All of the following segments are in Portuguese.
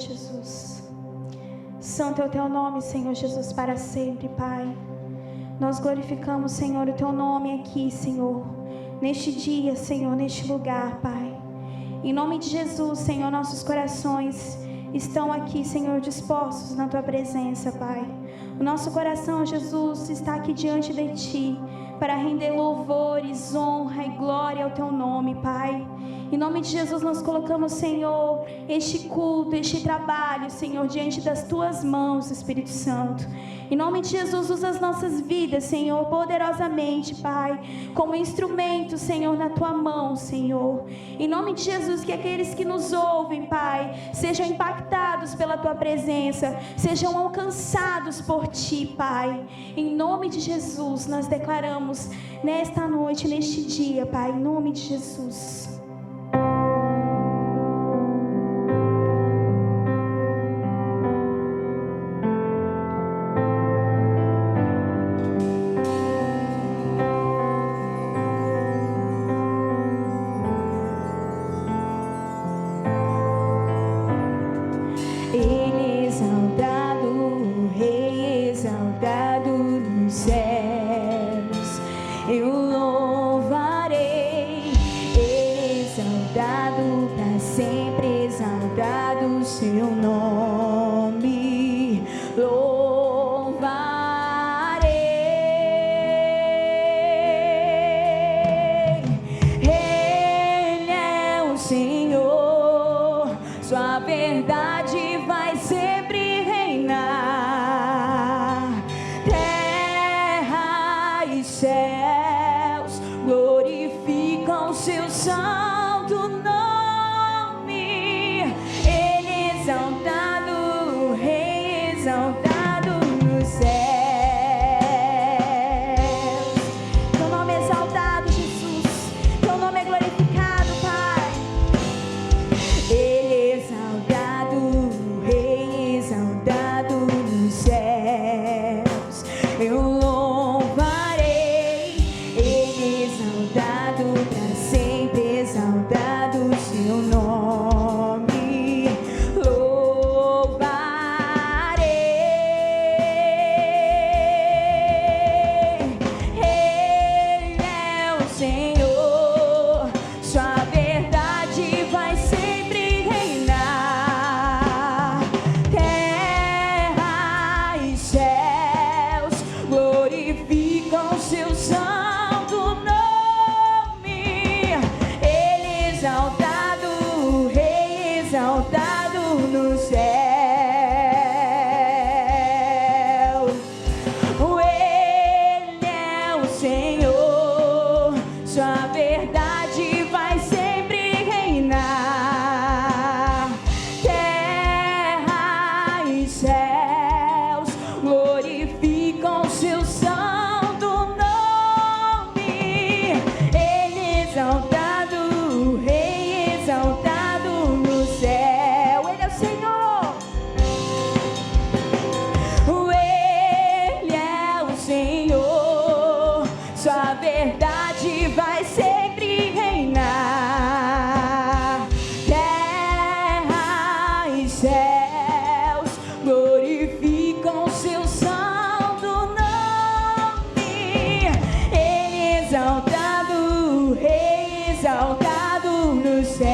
Jesus. Santo é o teu nome, Senhor Jesus, para sempre, Pai. Nós glorificamos, Senhor, o teu nome aqui, Senhor, neste dia, Senhor, neste lugar, Pai. Em nome de Jesus, Senhor, nossos corações estão aqui, Senhor, dispostos na tua presença, Pai. O nosso coração, Jesus, está aqui diante de ti para render louvores, honra e glória ao teu nome, Pai. Em nome de Jesus, nós colocamos, Senhor, este culto, este trabalho, Senhor, diante das tuas mãos, Espírito Santo. Em nome de Jesus, usa as nossas vidas, Senhor, poderosamente, Pai, como instrumento, Senhor, na tua mão, Senhor. Em nome de Jesus, que aqueles que nos ouvem, Pai, sejam impactados pela tua presença, sejam alcançados por ti, Pai. Em nome de Jesus, nós declaramos nesta noite, neste dia, Pai, em nome de Jesus. Ele exaltado, o Rei exaltado nos céus, eu louvarei. Ele exaltado, para sempre exaltado o seu nome, louvarei. Ele é o Senhor, sua verdade vai sempre reinar. Terra e céus glorificam seu santo nome. Ele exaltado, o Rei exaltado nos céus. Teu nome é exaltado, Jesus. Teu nome é glorificado, Pai. Ele exaltado, o Rei exaltado nos céus, eu louvarei. Ele exaltado, para sempre exaltado o seu nome, louvarei. Ele é o Senhor, sua verdade vai sempre reinar. Terra e céus glorificam seu santo nome. Ele exaltado, o Rei exaltado nos céus. Ele é o Senhor, sua verdade vai sempre reinar. Terra e céus glorificam seu santo nome. Ele exaltado, o Rei exaltado no céu. Ele é o Senhor. Ele é o Senhor, sua verdade vai sempre reinar. Terra e céus glorificam seu santo nome. Ele exaltado, o Rei exaltado no céu.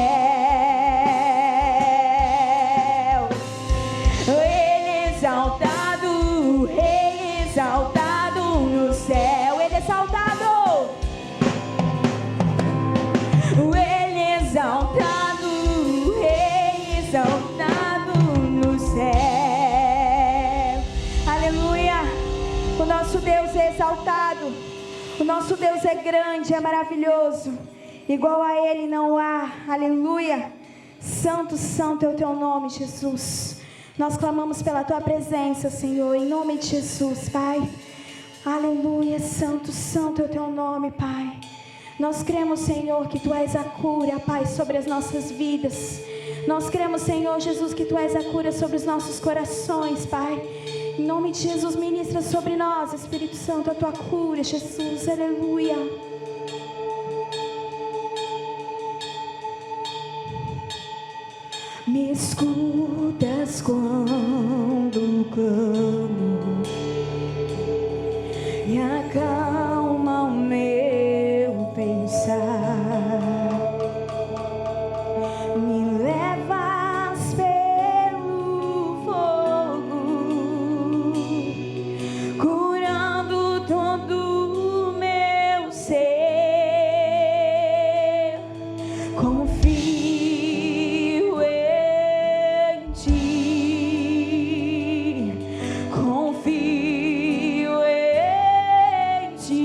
Ele exaltado, o Rei exaltado no céu. Ele exaltado. Ele exaltado, o Rei exaltado no céu. Aleluia. O nosso Deus é exaltado. O nosso Deus é grande, é maravilhoso. Igual a Ele não há. Aleluia. Santo, santo é o teu nome, Jesus. Nós clamamos pela tua presença, Senhor, em nome de Jesus, Pai. Aleluia. Santo, santo é o teu nome, Pai. Nós cremos, Senhor, que tu és a cura, Pai, sobre as nossas vidas. Nós cremos, Senhor Jesus, que tu és a cura sobre os nossos corações, Pai. Em nome de Jesus, ministra sobre nós, Espírito Santo, a tua cura, Jesus. Aleluia. Me Me escutas quando clamo e acalma o meu pensar. Me levas pelo fogo, curando todo o meu ser. Confio em ti, confio em ti.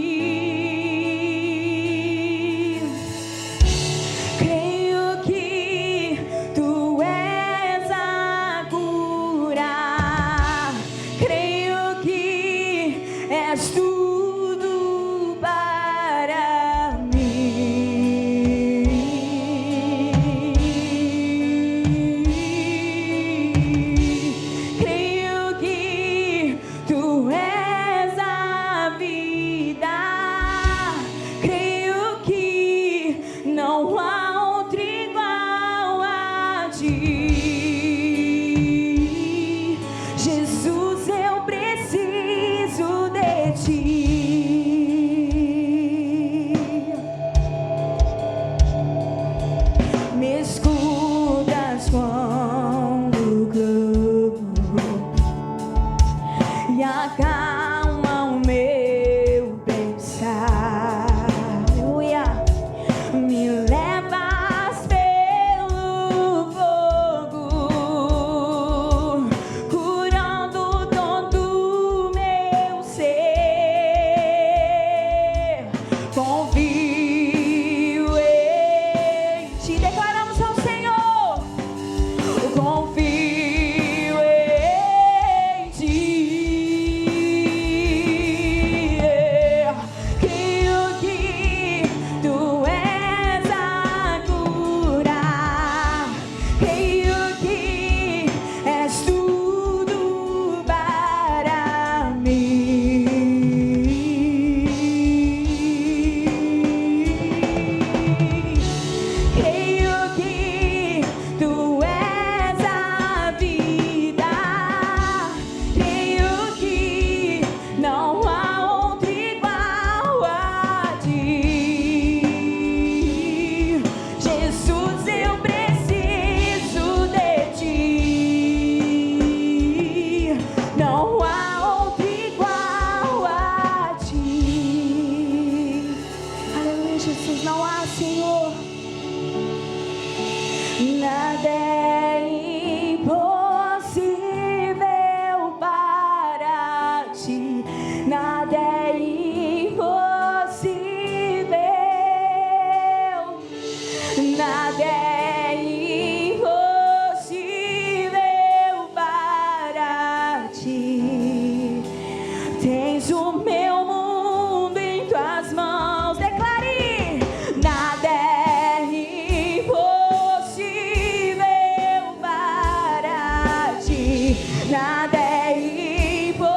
Creio que tu és a cura, creio que és tudo para mim. Creio que tu és a vida, creio que não há outro igual a ti. Jesus, eu preciso de ti. Me escutas quando clamo e acalma o meu pensar. Aleluia. Me levas pelo fogo, curando todo o meu ser. Confio em ti. Declaramos ao Senhor. Confio em ti. Creio que tu és a cura, creio que és tudo para mim. Creio que tu és a vida, creio que não há outro igual a ti. Jesus, eu preciso de ti. Não há outro igual a ti. Aleluia, Jesus, não há, Senhor. Nada é impossível para ti. Nada é impossível. Nada é impossível para ti. Tens o meu mundo em tuas mãos. Declare: nada é impossível para ti. Nada é impossível.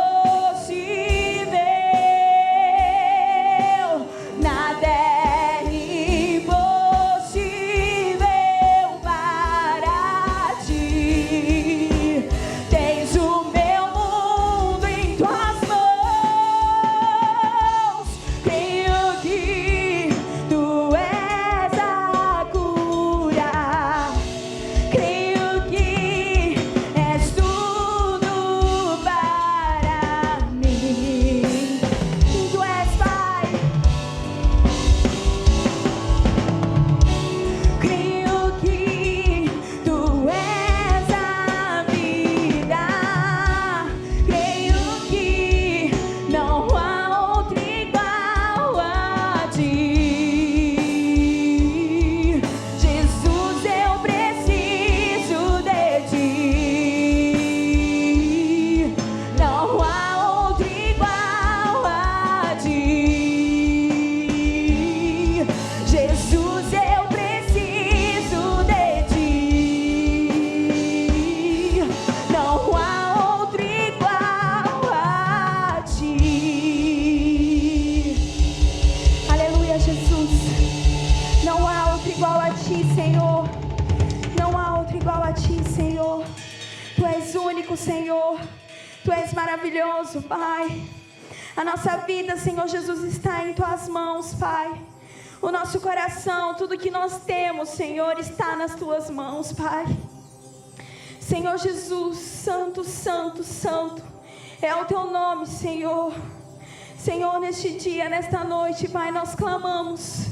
maravilhoso, Pai. A nossa vida, Senhor Jesus, está em Tuas mãos, Pai. O nosso coração, tudo que nós temos, Senhor, está nas Tuas mãos, Pai. Senhor Jesus, santo, santo, santo é o Teu nome, Senhor. Senhor, neste dia, nesta noite, Pai, nós clamamos,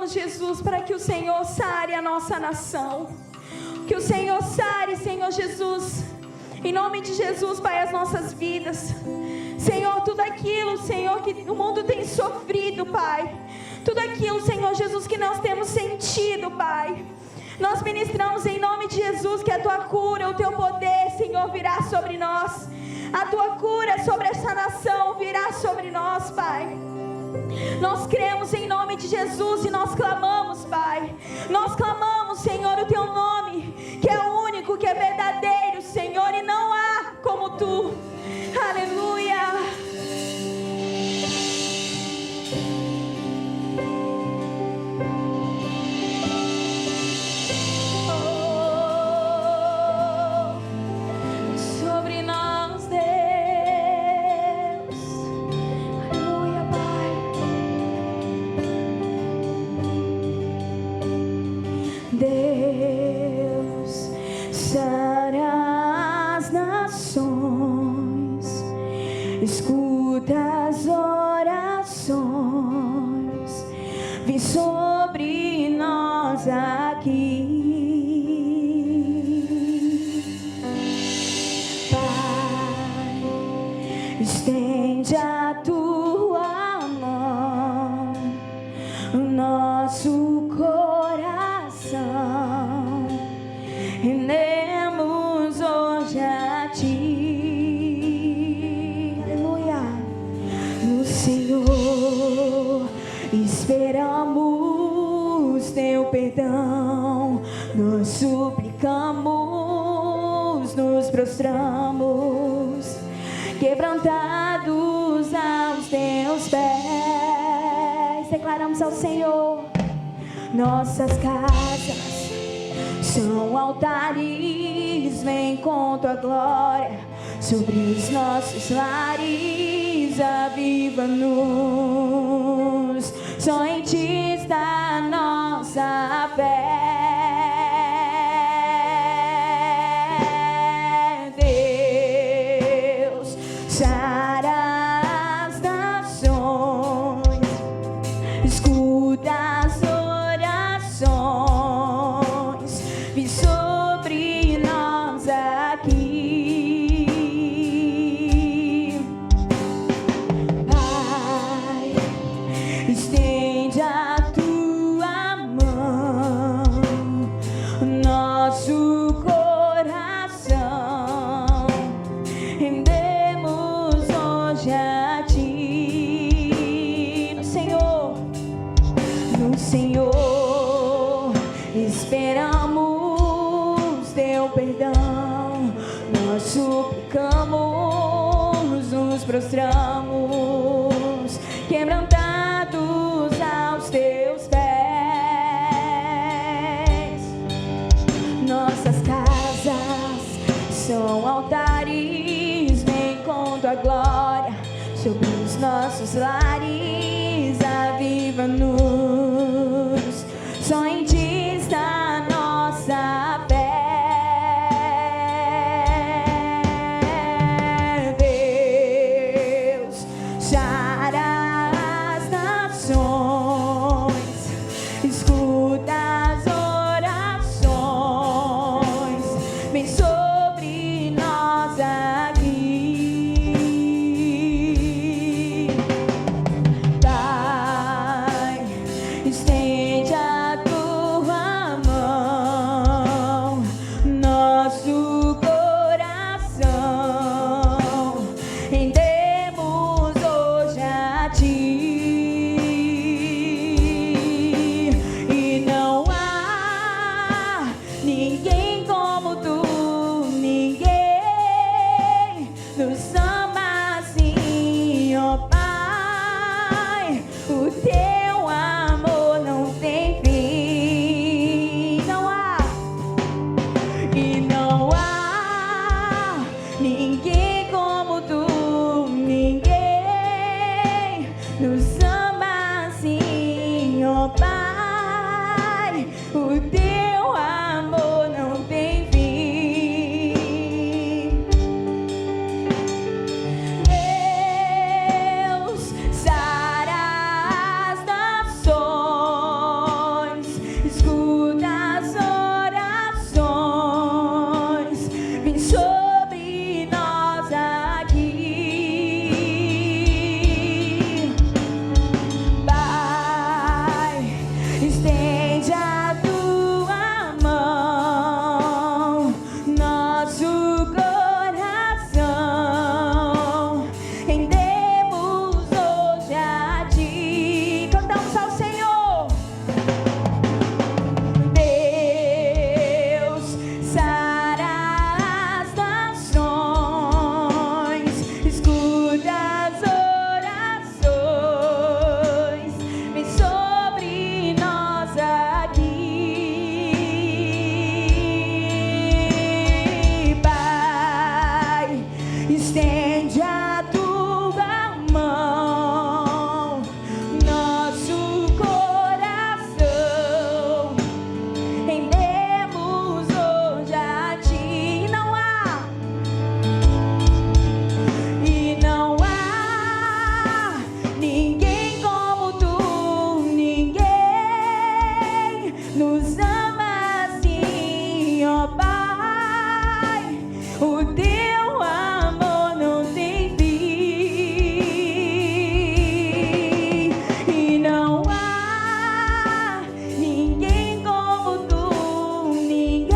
Jesus, para que o Senhor sare a nossa nação. Que o Senhor sare, Senhor Jesus, em nome de Jesus, Pai, as nossas vidas. Senhor, tudo aquilo, Senhor, que o mundo tem sofrido, Pai. Tudo aquilo, Senhor Jesus, que nós temos sentido, Pai. Nós ministramos em nome de Jesus que a Tua cura, o Teu poder, Senhor, virá sobre nós. A Tua cura sobre esta nação virá sobre nós, Pai. Nós cremos em nome de Jesus e nós clamamos, Pai. Nós clamamos, Senhor, o Teu nome, que é o único, que é verdadeiro, Senhor, e não há como Tu. Aleluia. Sobre nós, Deus. Aleluia, Pai. Deus sara as nações, escuta as orações, vem sobre nós aqui. Pai, estende a Tua mão, o nosso coração, rendemos hoje a Ti. Aleluia. No Senhor esperamos Teu perdão, nós suplicamos, nos prostramos, quebrantados aos Teus pés. Declaramos ao Senhor: nossas casas são altares, vem com Tua glória sobre os nossos lares, aviva-nos, só em Ti está a nossa fé. Deus sara as nações, escuta as orações, vem sobre nós aqui. Pai, estende a Tua mão, o nosso coração, rendemos hoje a Ti. No Senhor esperamos Teu perdão, nós suplicamos, nos prostramos, quebrantados aos Teus pés. Nossas casas são altares, vem com Tua glória sobre os nossos lares, aviva-nos, só em Ti está a nossa fé. Deus sara as nações, escuta as orações, vem sobre nós aqui. Pai, estende a Tua nos ama assim, ó Pai, o teu amor não tem fim. Deus sara as nações, escuta as orações, vem sobre nós aqui. Pai, estende a tua mão, nosso coração, rendemos hoje a ti. Cantamos ao Senhor. Deus sara as nações, escuta as orações, vem sobre nós aqui. Pai, estende a tua mão, nosso coração, rendemos hoje a ti. E não há ninguém como tu, ninguém nos ama assim, ó Pai, o teu amor não tem fim. E não há ninguém como tu, ninguém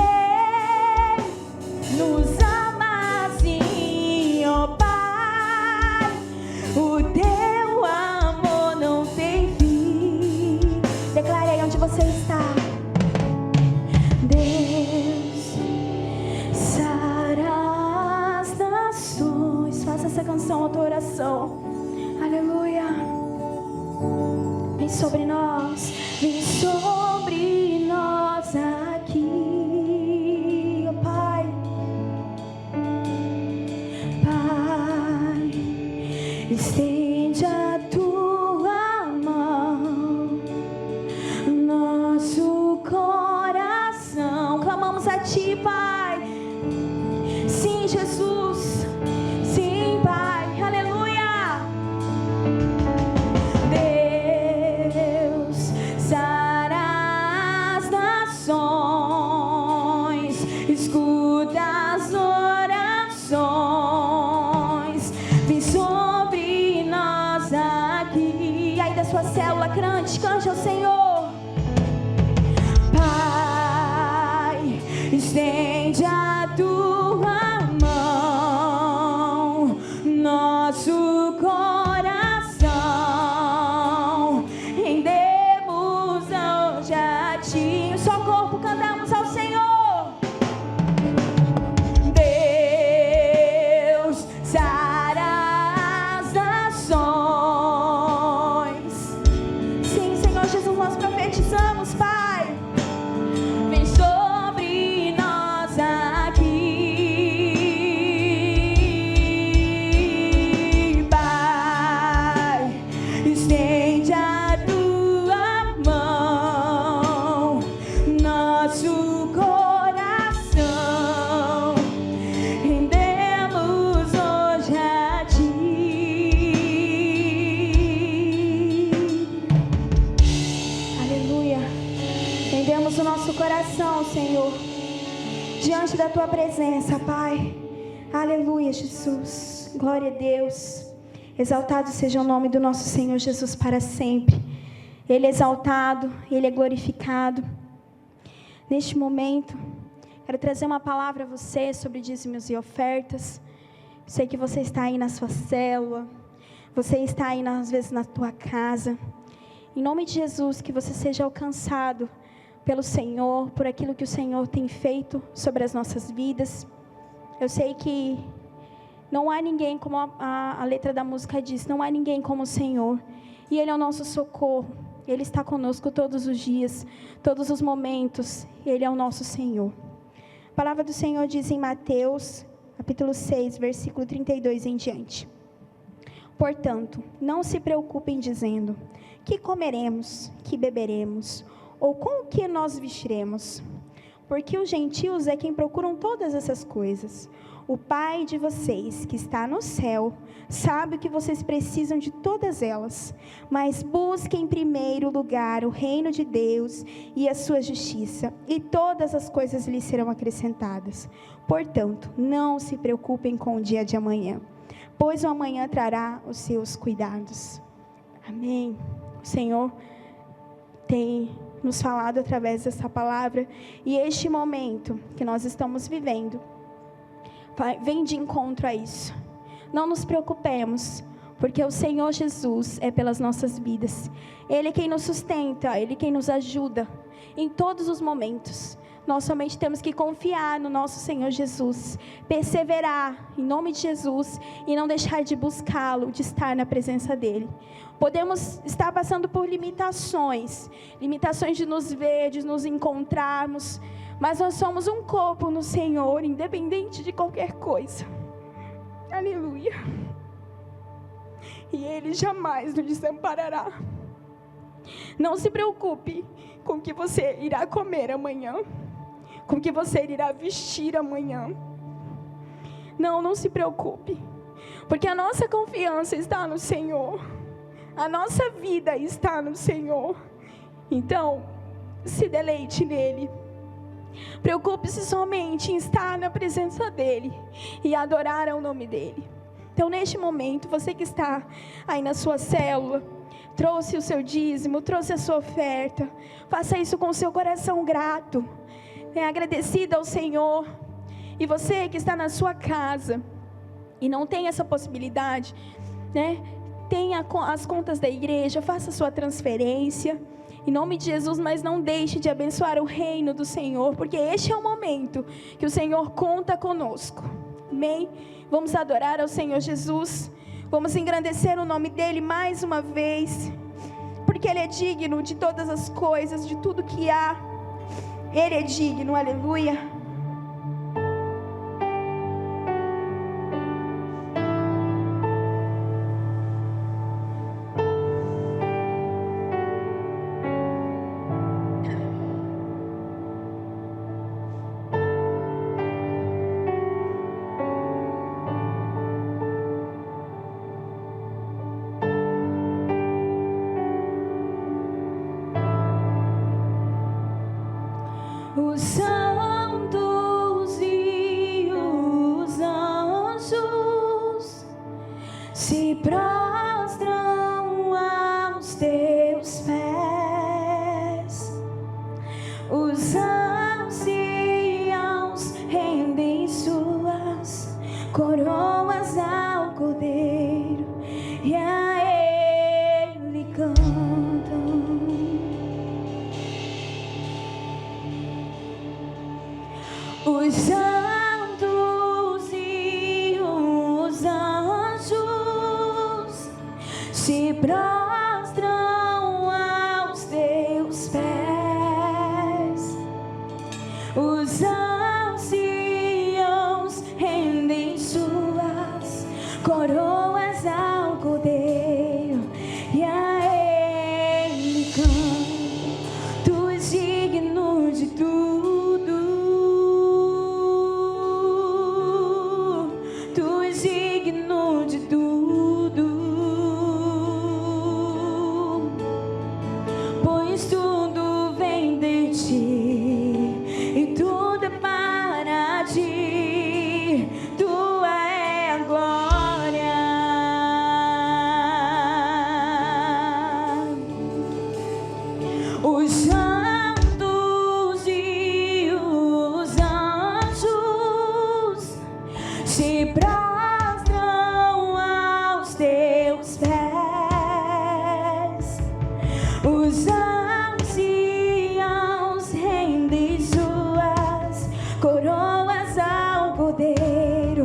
nos ama assim, ó Pai, o teu amor não tem fim. Declare aí onde você está. Deus sara as nações. Faça essa canção, a tua oração. Aleluia. Vem sobre nós, vem sobre nós aqui, ó Pai. Pai, estende a tua mão, nosso coração. Clamamos a ti, Pai. Sim, Jesus. Sim, Pai. Aleluia. Deus sara as nações, escuta as orações, vem sobre nós aqui. Aí da sua célula, cante ao Senhor. Pai, estende a tua mão, nosso coração, rendemos hoje a ti. Um só corpo, cantamos ao Senhor. Deus sara as nações. Sim, Senhor Jesus, nós profetizamos, Pai. Vem sobre nós aqui. Pai, estende a tua mão, nosso coração, rendemos hoje a ti. Aleluia. Rendemos o nosso coração, Senhor, diante da tua presença, Pai. Aleluia, Jesus. Glória a Deus. Exaltado seja o nome do nosso Senhor Jesus para sempre. Ele é exaltado, Ele é glorificado. Neste momento, quero trazer uma palavra a você sobre dízimos e ofertas. Sei que você está aí na sua célula, você está aí às vezes na tua casa. Em nome de Jesus, que você seja alcançado pelo Senhor, por aquilo que o Senhor tem feito sobre as nossas vidas. Eu sei que não há ninguém, como a letra da música diz, não há ninguém como o Senhor. E Ele é o nosso socorro. Ele está conosco todos os dias, todos os momentos. Ele é o nosso Senhor. A palavra do Senhor diz em Mateus, capítulo 6, versículo 32 em diante. Portanto, não se preocupem dizendo: que comeremos, que beberemos, ou com o que nós vestiremos? Porque os gentios é quem procuram todas essas coisas. O Pai de vocês, que está no céu, sabe que vocês precisam de todas elas. Mas busquem em primeiro lugar o reino de Deus e a sua justiça, e todas as coisas lhes serão acrescentadas. Portanto, não se preocupem com o dia de amanhã, pois o amanhã trará os seus cuidados. Amém. O Senhor tem nos falado através dessa palavra, e este momento que nós estamos vivendo vem de encontro a isso. Não nos preocupemos, porque o Senhor Jesus é pelas nossas vidas. Ele é quem nos sustenta, Ele é quem nos ajuda em todos os momentos. Nós somente temos que confiar no nosso Senhor Jesus, perseverar em nome de Jesus e não deixar de buscá-lo, de estar na presença dEle. Podemos estar passando por limitações de nos ver, de nos encontrarmos, mas nós somos um corpo no Senhor, independente de qualquer coisa. Aleluia. E Ele jamais nos desamparará. Não se preocupe com o que você irá comer amanhã, com o que você irá vestir amanhã. Não se preocupe, porque a nossa confiança está no Senhor, a nossa vida está no Senhor. Então, se deleite nele. Preocupe-se somente em estar na presença dEle e adorar ao nome dEle. Então, neste momento, você que está aí na sua célula, trouxe o seu dízimo, trouxe a sua oferta, faça isso com o seu coração grato, agradecida ao Senhor. E você que está na sua casa e não tem essa possibilidade, tenha as contas da igreja, faça a sua transferência, em nome de Jesus, mas não deixe de abençoar o reino do Senhor, porque este é o momento que o Senhor conta conosco. Amém? Vamos adorar ao Senhor Jesus, vamos engrandecer o nome dEle mais uma vez, porque Ele é digno de todas as coisas, de tudo que há. Ele é digno, aleluia. Os santos e os anjos se prostram aos teus pés. Os anciãos rendem suas coroas ao Cordeiro e a Ele cantam. Os santos e os anjos se prostram aos teus pés. Os anciãos rendem suas coroas ao Cordeiro e a Ele cantam. Tu és digno de tudo. Os santos e os anjos se prostram aos teus pés. Os anciãos rendem suas coroas ao Cordeiro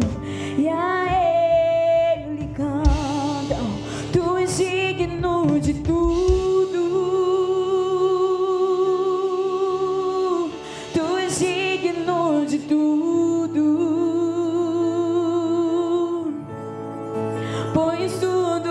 e a Ele cantam. Tu és digno de tudo. De tudo, pois tudo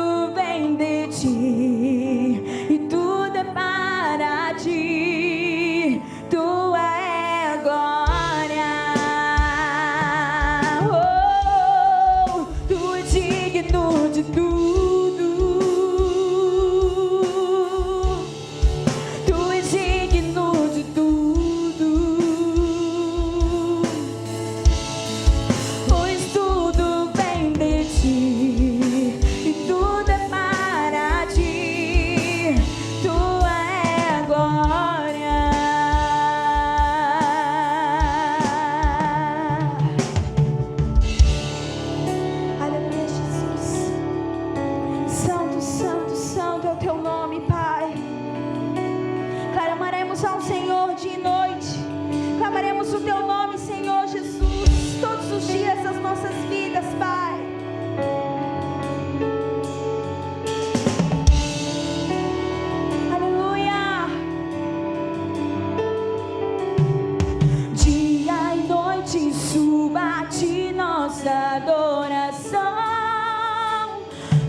Exaltamos o teu nome, Senhor Jesus, todos os dias das nossas vidas, Pai. Aleluia. Dia e noite suba a ti nossa adoração.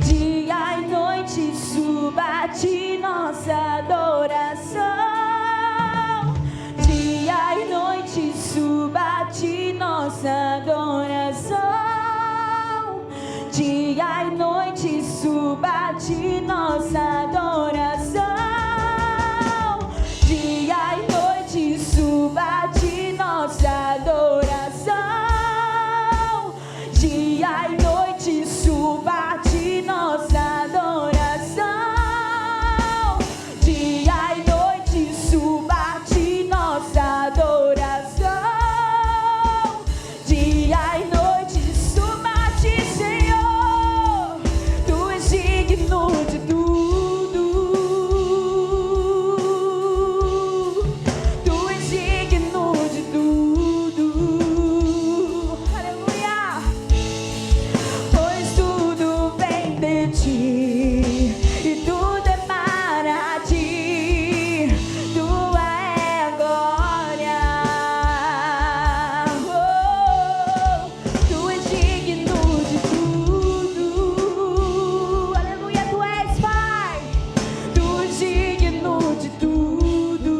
Dia e noite suba a ti nossa adoração. Dia e noite suba a ti nossa adoração. Dia e noite suba a ti nossa adoração. Dia e noite suba a ti nossa adoração. Dia e noite suba a ti nossa adoração. Dia e noite suba a ti nossa adoração. Dia e noite suba a ti, Senhor. Tu és digno de tudo. Tu és digno de tudo. Aleluia. Pois tudo vem de ti e tudo é para ti. Tua é a glória. Tu és digno de tudo. Aleluia, tu és, Pai. Tu és digno de tudo.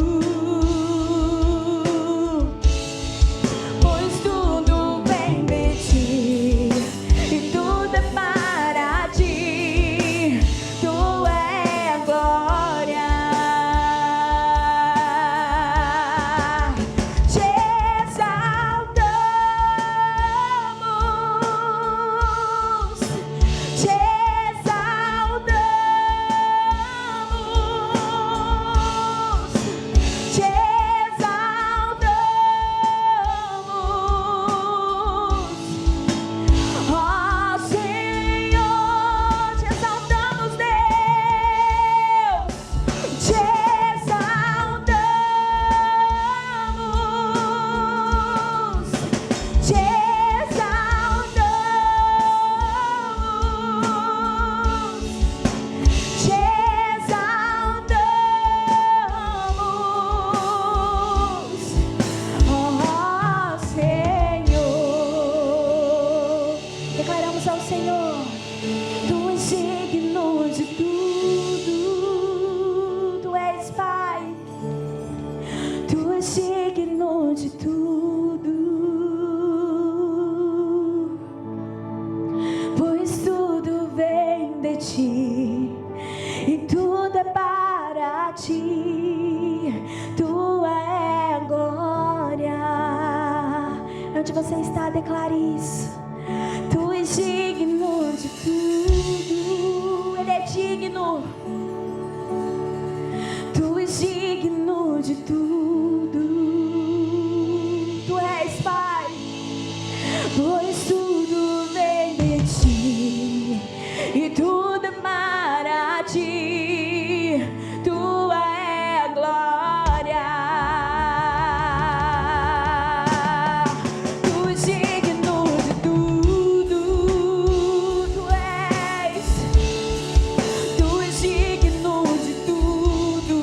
Pois tudo vem de ti e tudo é para ti. Tu é a glória. Te exaltamos, te exaltamos, te exaltamos. Ó Senhor, te exaltamos, Deus, te exaltamos, te exaltamos, te exaltamos. Ó Senhor, declaramos ao Senhor: tu és digno de tudo. Tu és, Pai. Tu és digno de tudo. Pois tudo vem de ti e tudo é para ti. Tua é a glória. Onde você está, declare isso. Tu és digno de tudo. Ele é digno. Tu és digno de tudo. Tu és, Pai. Pois tudo vem de ti e tudo é para ti. Tua é a glória. Tu és digno de tudo. Tu és digno de tudo.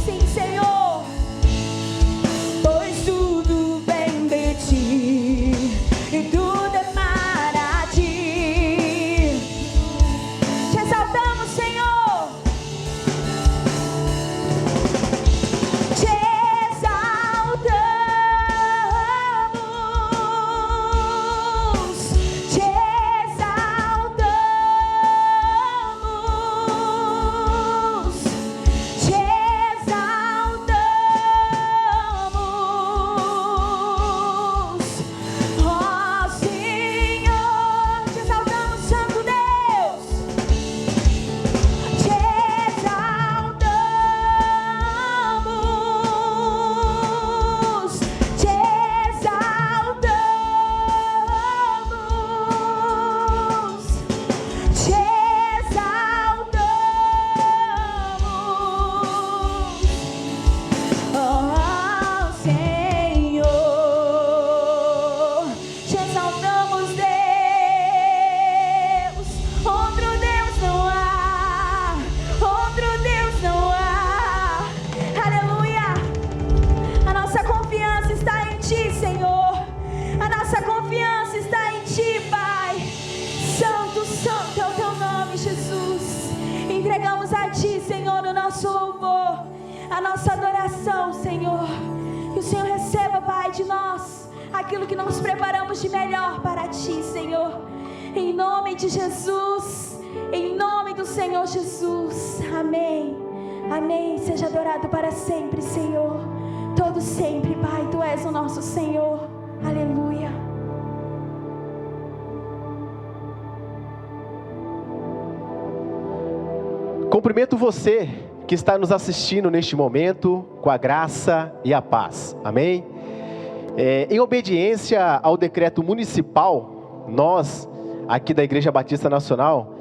Sim, Senhor. a nossa adoração, Senhor. Que o Senhor receba, Pai, de nós aquilo que nós preparamos de melhor para Ti, Senhor. Em nome de Jesus, em nome do Senhor Jesus. Amém. Amém. Seja adorado para sempre, Senhor. Todo sempre, Pai, Tu és o nosso Senhor. Aleluia. Cumprimento você que está nos assistindo neste momento com a graça e a paz. Amém? Em obediência ao decreto municipal, nós, aqui da Igreja Batista Nacional,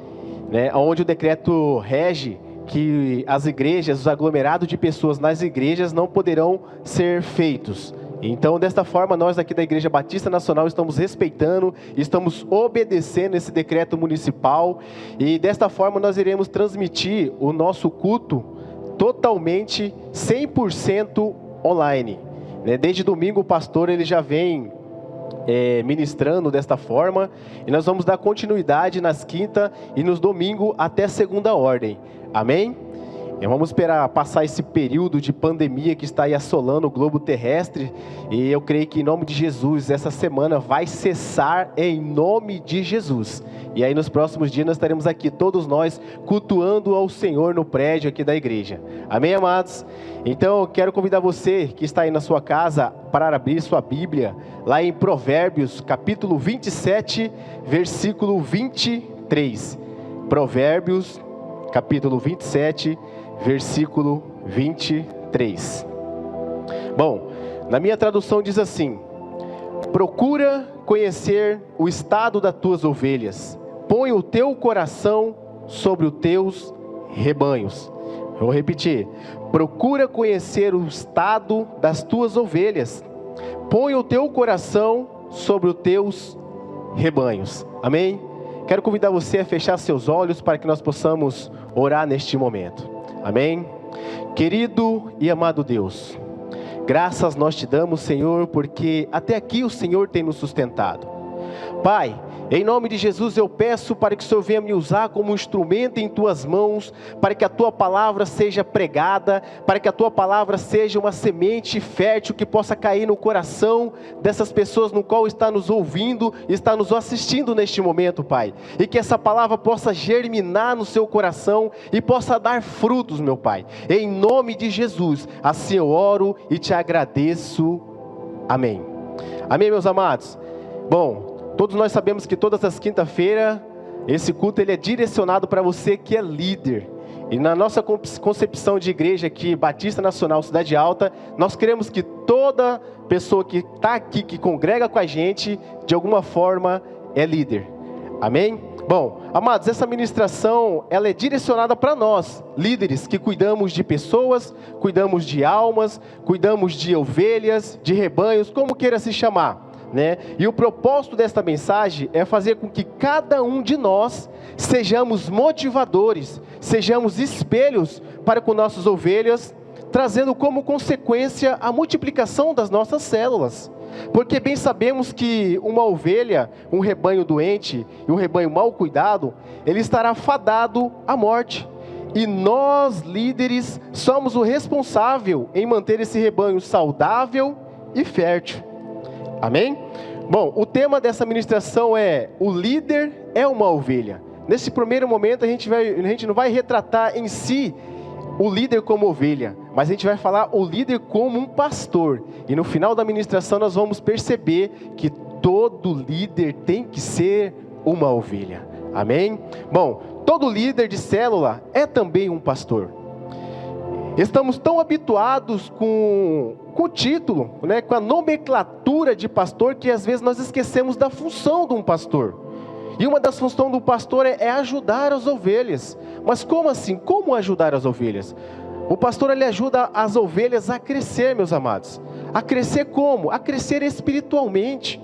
onde o decreto rege que as igrejas, os aglomerados de pessoas nas igrejas não poderão ser feitos. Então, desta forma, nós aqui da Igreja Batista Nacional estamos respeitando, estamos obedecendo esse decreto municipal, e desta forma nós iremos transmitir o nosso culto totalmente 100% online. Desde domingo o pastor ele já vem ministrando desta forma, e nós vamos dar continuidade nas quinta e nos domingos até segunda ordem. Amém? Vamos esperar passar esse período de pandemia que está aí assolando o globo terrestre, e eu creio que em nome de Jesus essa semana vai cessar em nome de Jesus. E aí nos próximos dias nós estaremos aqui, todos nós, cultuando ao Senhor no prédio aqui da igreja. Amém, amados? Então eu quero convidar você que está aí na sua casa para abrir sua Bíblia lá em Provérbios capítulo 27, versículo 23. Provérbios capítulo 27, versículo 23. Bom, na minha tradução diz assim: procura conhecer o estado das tuas ovelhas, põe o teu coração sobre os teus rebanhos. Vou repetir: procura conhecer o estado das tuas ovelhas, põe o teu coração sobre os teus rebanhos. Amém? Quero convidar você a fechar seus olhos para que nós possamos orar neste momento. Amém? Querido e amado Deus, graças nós te damos, Senhor, porque até aqui o Senhor tem nos sustentado. Pai, em nome de Jesus eu peço para que o Senhor venha me usar como instrumento em tuas mãos, para que a tua palavra seja pregada, para que a tua palavra seja uma semente fértil que possa cair no coração dessas pessoas no qual está nos ouvindo, está nos assistindo neste momento, Pai, e que essa palavra possa germinar no seu coração e possa dar frutos, meu Pai, em nome de Jesus. Assim eu oro e te agradeço. Amém. Amém, meus amados. Bom, todos nós sabemos que todas as quinta-feiras, esse culto ele é direcionado para você que é líder. E na nossa concepção de igreja aqui, Batista Nacional Cidade Alta, nós queremos que toda pessoa que está aqui, que congrega com a gente, de alguma forma é líder. Amém? Bom, amados, essa ministração, ela é direcionada para nós, líderes que cuidamos de pessoas, cuidamos de almas, cuidamos de ovelhas, de rebanhos, como queira se chamar. E o propósito desta mensagem é fazer com que cada um de nós sejamos motivadores, sejamos espelhos para com nossas ovelhas, trazendo como consequência a multiplicação das nossas células. Porque bem sabemos que uma ovelha, um rebanho doente e um rebanho mal cuidado, ele estará fadado à morte. E nós, líderes, somos o responsável em manter esse rebanho saudável e fértil. Amém? Bom, o tema dessa ministração é: o líder é uma ovelha. Nesse primeiro momento a gente não vai retratar em si o líder como ovelha, mas a gente vai falar o líder como um pastor. E no final da ministração nós vamos perceber que todo líder tem que ser uma ovelha. Amém? Bom, todo líder de célula é também um pastor. Estamos tão habituados com o título, com a nomenclatura de pastor, que às vezes nós esquecemos da função de um pastor. E uma das funções do pastor é ajudar as ovelhas. Mas como assim? Como ajudar as ovelhas? O pastor ele ajuda as ovelhas a crescer, meus amados. A crescer como? A crescer espiritualmente.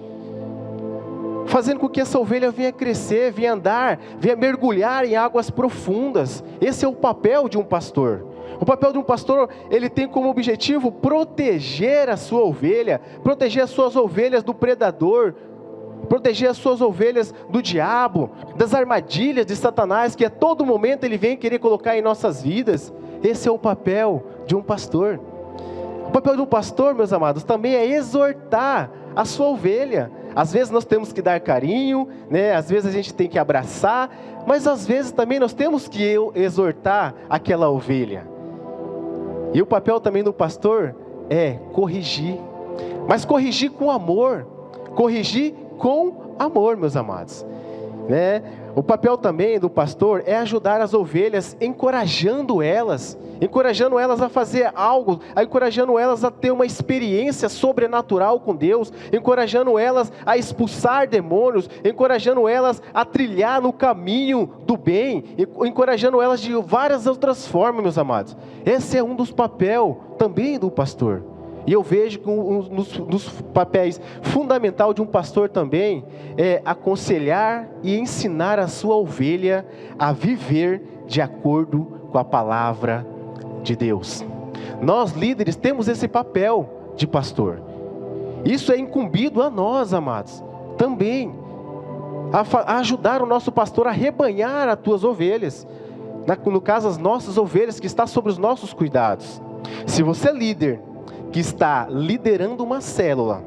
Fazendo com que essa ovelha venha crescer, venha andar, venha mergulhar em águas profundas. Esse é o papel de um pastor. O papel de um pastor, ele tem como objetivo proteger a sua ovelha, proteger as suas ovelhas do predador, proteger as suas ovelhas do diabo, das armadilhas de Satanás, que a todo momento ele vem querer colocar em nossas vidas. Esse é o papel de um pastor. O papel de um pastor, meus amados, também é exortar a sua ovelha. Às vezes nós temos que dar carinho, né? Às vezes a gente tem que abraçar, mas às vezes também nós temos que exortar aquela ovelha. E o papel também do pastor é corrigir, mas corrigir com amor, corrigir com amor, meus amados, né? O papel também do pastor é ajudar as ovelhas, encorajando elas a fazer algo, encorajando elas a ter uma experiência sobrenatural com Deus, encorajando elas a expulsar demônios, encorajando elas a trilhar no caminho do bem, encorajando elas de várias outras formas, meus amados. Esse é um dos papéis também do pastor. E eu vejo que um dos papéis fundamental de um pastor também é aconselhar e ensinar a sua ovelha a viver de acordo com a palavra de Deus. Nós líderes temos esse papel de pastor. Isso é incumbido a nós, amados, também. A ajudar o nosso pastor a rebanhar as tuas ovelhas. No caso, as nossas ovelhas que estão sob os nossos cuidados. Se você é líder, que está liderando uma célula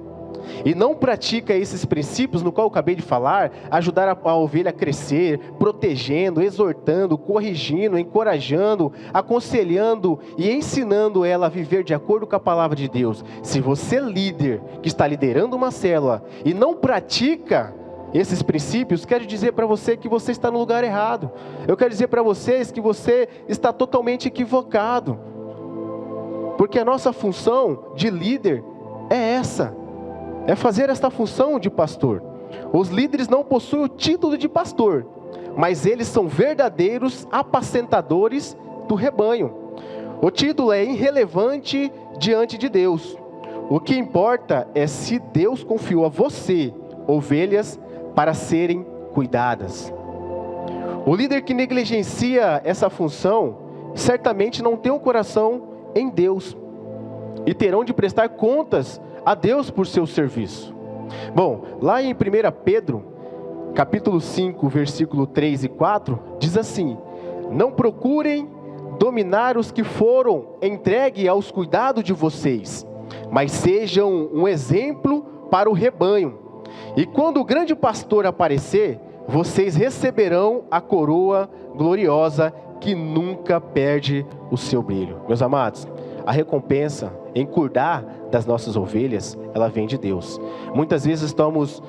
e não pratica esses princípios no qual eu acabei de falar, ajudar a ovelha a crescer, protegendo, exortando, corrigindo, encorajando, aconselhando e ensinando ela a viver de acordo com a palavra de Deus. Se você é líder que está liderando uma célula e não pratica esses princípios, quero dizer para você que você está no lugar errado. Eu quero dizer para vocês que você está totalmente equivocado. Porque a nossa função de líder é essa, é fazer esta função de pastor. Os líderes não possuem o título de pastor, mas eles são verdadeiros apacentadores do rebanho. O título é irrelevante diante de Deus. O que importa é se Deus confiou a você, ovelhas, para serem cuidadas. O líder que negligencia essa função, certamente não tem um coração em Deus, e terão de prestar contas a Deus por seu serviço. Bom, lá em 1 Pedro, capítulo 5, versículo 3 e 4, diz assim: não procurem dominar os que foram entregues aos cuidados de vocês, mas sejam um exemplo para o rebanho. E quando o grande pastor aparecer, vocês receberão a coroa gloriosa que nunca perde o seu brilho. Meus amados, a recompensa em cuidar das nossas ovelhas, ela vem de Deus. Muitas vezes estamos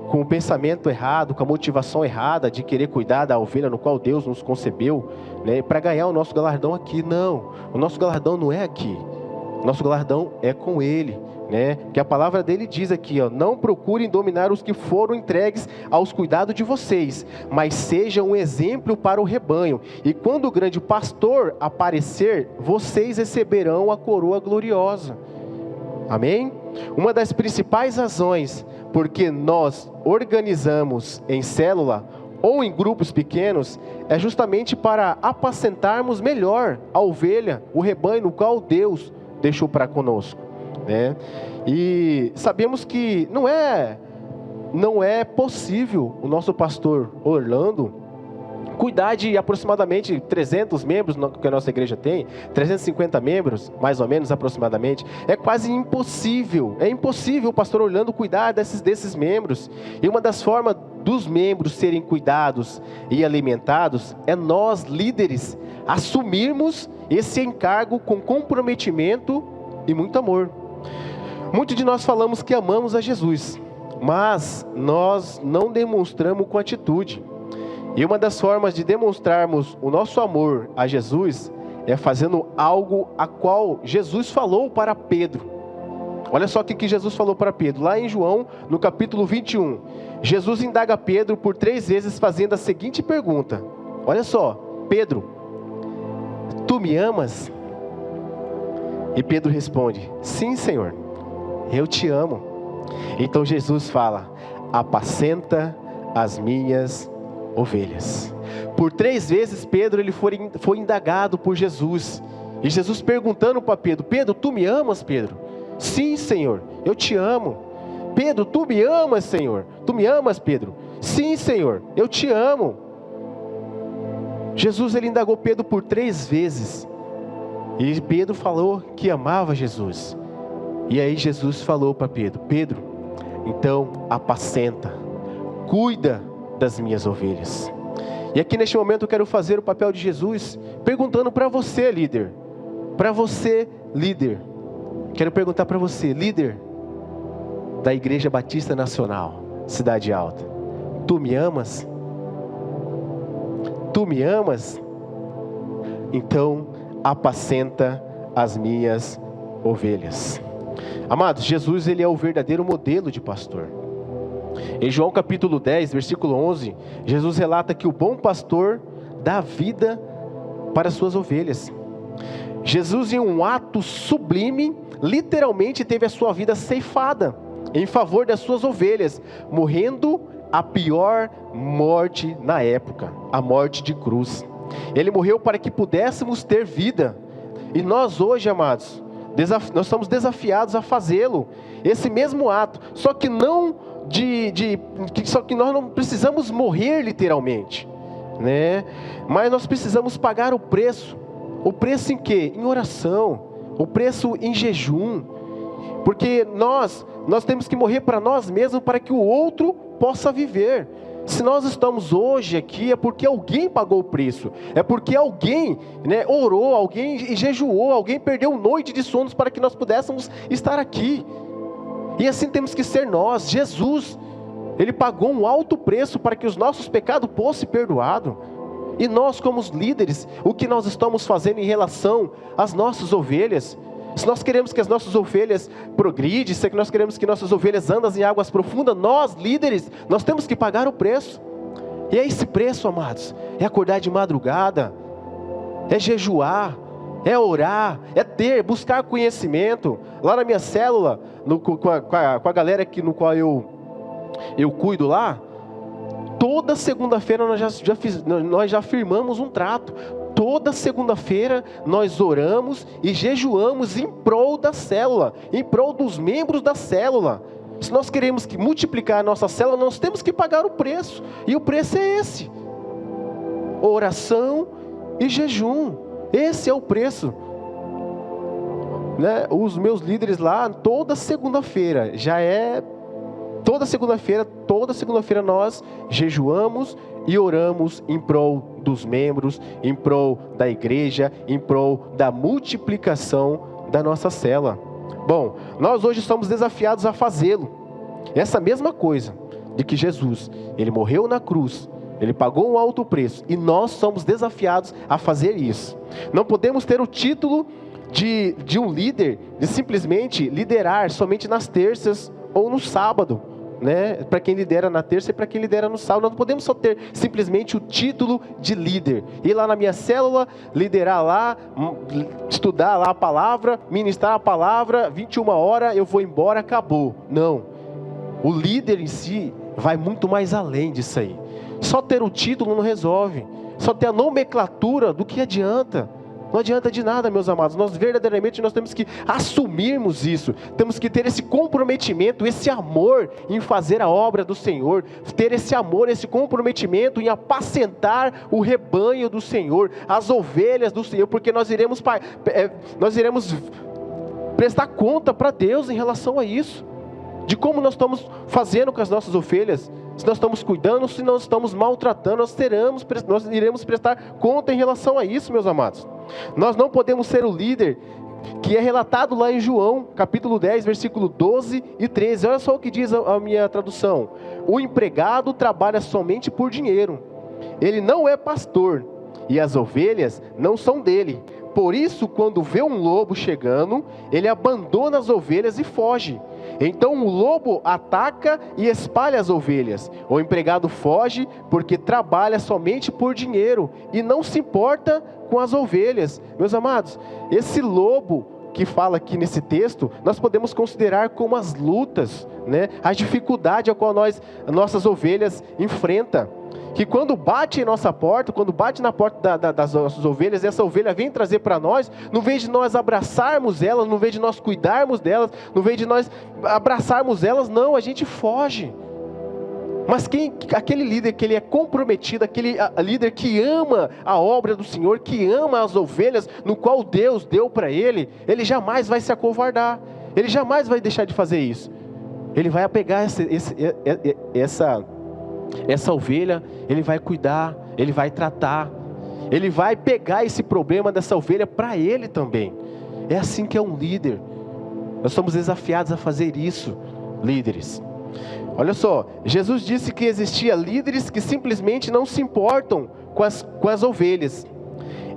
com o pensamento errado, com a motivação errada de querer cuidar da ovelha no qual Deus nos concebeu, né, para ganhar o nosso galardão aqui. Não, o nosso galardão não é aqui, o nosso galardão é com Ele, né? Que a palavra dele diz aqui, ó, não procurem dominar os que foram entregues aos cuidados de vocês, mas sejam um exemplo para o rebanho. E quando o grande pastor aparecer, vocês receberão a coroa gloriosa. Amém? Uma das principais razões porque nós organizamos em célula ou em grupos pequenos é justamente para apacentarmos melhor a ovelha, o rebanho no qual Deus deixou para conosco, né? E sabemos que não é possível o nosso pastor Orlando cuidar de aproximadamente 300 membros que a nossa igreja tem, 350 membros, mais ou menos aproximadamente. É quase impossível, é impossível o pastor Orlando cuidar desses membros. E uma das formas dos membros serem cuidados e alimentados é nós, líderes, assumirmos esse encargo com comprometimento e muito amor. Muitos de nós falamos que amamos a Jesus, mas nós não demonstramos com atitude. E uma das formas de demonstrarmos o nosso amor a Jesus é fazendo algo a qual Jesus falou para Pedro. Olha só o que Jesus falou para Pedro, lá em João, no capítulo 21. Jesus indaga Pedro por 3 vezes fazendo a seguinte pergunta. Olha só, Pedro, tu me amas? E Pedro responde, sim, Senhor, eu te amo. Então Jesus fala, apacenta as minhas ovelhas. Por 3 vezes Pedro ele foi indagado por Jesus. E Jesus perguntando para Pedro, Pedro, tu me amas, Pedro? Sim, Senhor, eu te amo. Pedro, tu me amas, Senhor? Tu me amas, Pedro? Sim, Senhor, eu te amo. Jesus ele indagou Pedro por 3 vezes. E Pedro falou que amava Jesus. E aí Jesus falou para Pedro: Pedro, então apacenta, cuida das minhas ovelhas. E aqui neste momento eu quero fazer o papel de Jesus, perguntando para você, líder. Para você, líder. Quero perguntar para você, líder da Igreja Batista Nacional, Cidade Alta. Tu me amas? Tu me amas? Então apacenta as minhas ovelhas. Amados, Jesus, ele é o verdadeiro modelo de pastor. Em João capítulo 10, versículo 11, Jesus relata que o bom pastor dá vida para as suas ovelhas. Jesus, em um ato sublime, literalmente teve a sua vida ceifada em favor das suas ovelhas, morrendo a pior morte na época, a morte de cruz. Ele morreu para que pudéssemos ter vida. E nós hoje, amados, nós somos desafiados a fazê-lo, esse mesmo ato, só que não só que nós não precisamos morrer literalmente, né? Mas nós precisamos pagar o preço. O preço em quê? Em oração. O preço em jejum. Porque nós temos que morrer para nós mesmos, para que o outro possa viver. Se nós estamos hoje aqui, é porque alguém pagou o preço. É porque alguém, né, orou, alguém jejuou, alguém perdeu noite de sonos para que nós pudéssemos estar aqui. E assim temos que ser nós. Jesus, ele pagou um alto preço para que os nossos pecados fossem perdoados. E nós, como os líderes, o que nós estamos fazendo em relação às nossas ovelhas? Se nós queremos que as nossas ovelhas progridem, se nós queremos que nossas ovelhas andem em águas profundas, nós, líderes, nós temos que pagar o preço. E é esse preço, amados, é acordar de madrugada, é jejuar, é orar, é buscar conhecimento. Lá na minha célula, com a galera aqui no qual eu cuido lá, toda segunda-feira nós já firmamos um trato. Toda segunda-feira nós oramos e jejuamos em prol da célula, em prol dos membros da célula. Se nós queremos multiplicar a nossa célula, nós temos que pagar o preço. E o preço é esse: oração e jejum. Esse é o preço, né? Os meus líderes lá, toda segunda-feira, toda segunda-feira nós jejuamos e oramos em prol dos membros, em prol da igreja, em prol da multiplicação da nossa célula. Bom, nós hoje somos desafiados a fazê-lo. Essa mesma coisa de que Jesus, ele morreu na cruz, ele pagou um alto preço, e nós somos desafiados a fazer isso. Não podemos ter o título de um líder, de simplesmente liderar somente nas terças ou no sábado, né? Para quem lidera na terça e para quem lidera no sábado. Nós não podemos só ter simplesmente o título de líder, ir lá na minha célula, liderar lá, estudar lá a palavra, ministrar a palavra, 21 horas, eu vou embora, acabou. Não, o líder em si vai muito mais além disso aí. Só ter o título não resolve, só ter a nomenclatura, do que adianta? Não adianta de nada, meus amados. Nós verdadeiramente temos que assumirmos isso. Temos que ter esse comprometimento, esse amor em fazer a obra do Senhor. Ter esse amor, esse comprometimento em apacentar o rebanho do Senhor, as ovelhas do Senhor, porque nós iremos prestar conta para Deus em relação a isso. De como nós estamos fazendo com as nossas ovelhas. Se nós estamos cuidando, se nós estamos maltratando, nós iremos prestar conta em relação a isso, meus amados. Nós não podemos ser o líder que é relatado lá em João, capítulo 10, versículo 12 e 13. Olha só o que diz a minha tradução: o empregado trabalha somente por dinheiro, ele não é pastor, e as ovelhas não são dele. Por isso, quando vê um lobo chegando, ele abandona as ovelhas e foge. Então o lobo ataca e espalha as ovelhas. O empregado foge porque trabalha somente por dinheiro e não se importa com as ovelhas. Meus amados, esse lobo que fala aqui nesse texto, nós podemos considerar como as lutas, né? A dificuldade a qual nossas ovelhas enfrentam. Que quando bate em nossa porta, quando bate na porta das nossas ovelhas, essa ovelha vem trazer para nós, no vez de nós abraçarmos elas, no vez de nós cuidarmos delas, no vez de nós abraçarmos elas, não, a gente foge. Mas aquele líder que ele é comprometido, aquele líder que ama a obra do Senhor, que ama as ovelhas, no qual Deus deu para ele, ele jamais vai se acovardar, ele jamais vai deixar de fazer isso. Ele vai apegar essa ovelha, ele vai cuidar, ele vai tratar, ele vai pegar esse problema dessa ovelha para ele também. É assim que é um líder. Nós somos desafiados a fazer isso, líderes. Olha só, Jesus disse que existia líderes que simplesmente não se importam com as ovelhas.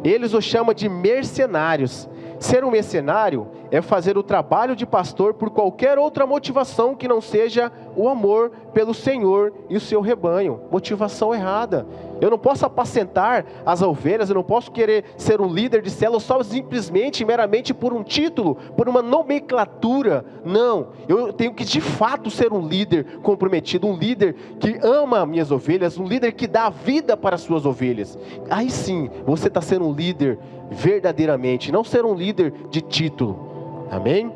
Eles os chamam de mercenários. Ser um mercenário é fazer o trabalho de pastor por qualquer outra motivação que não seja o amor pelo Senhor e o seu rebanho. Motivação errada. Eu não posso apacentar as ovelhas, eu não posso querer ser um líder de célula só simplesmente, meramente por um título, por uma nomenclatura. Não, eu tenho que de fato ser um líder comprometido, um líder que ama minhas ovelhas, um líder que dá vida para as suas ovelhas. Aí sim, você está sendo um líder verdadeiramente, não ser um líder de título. Amém?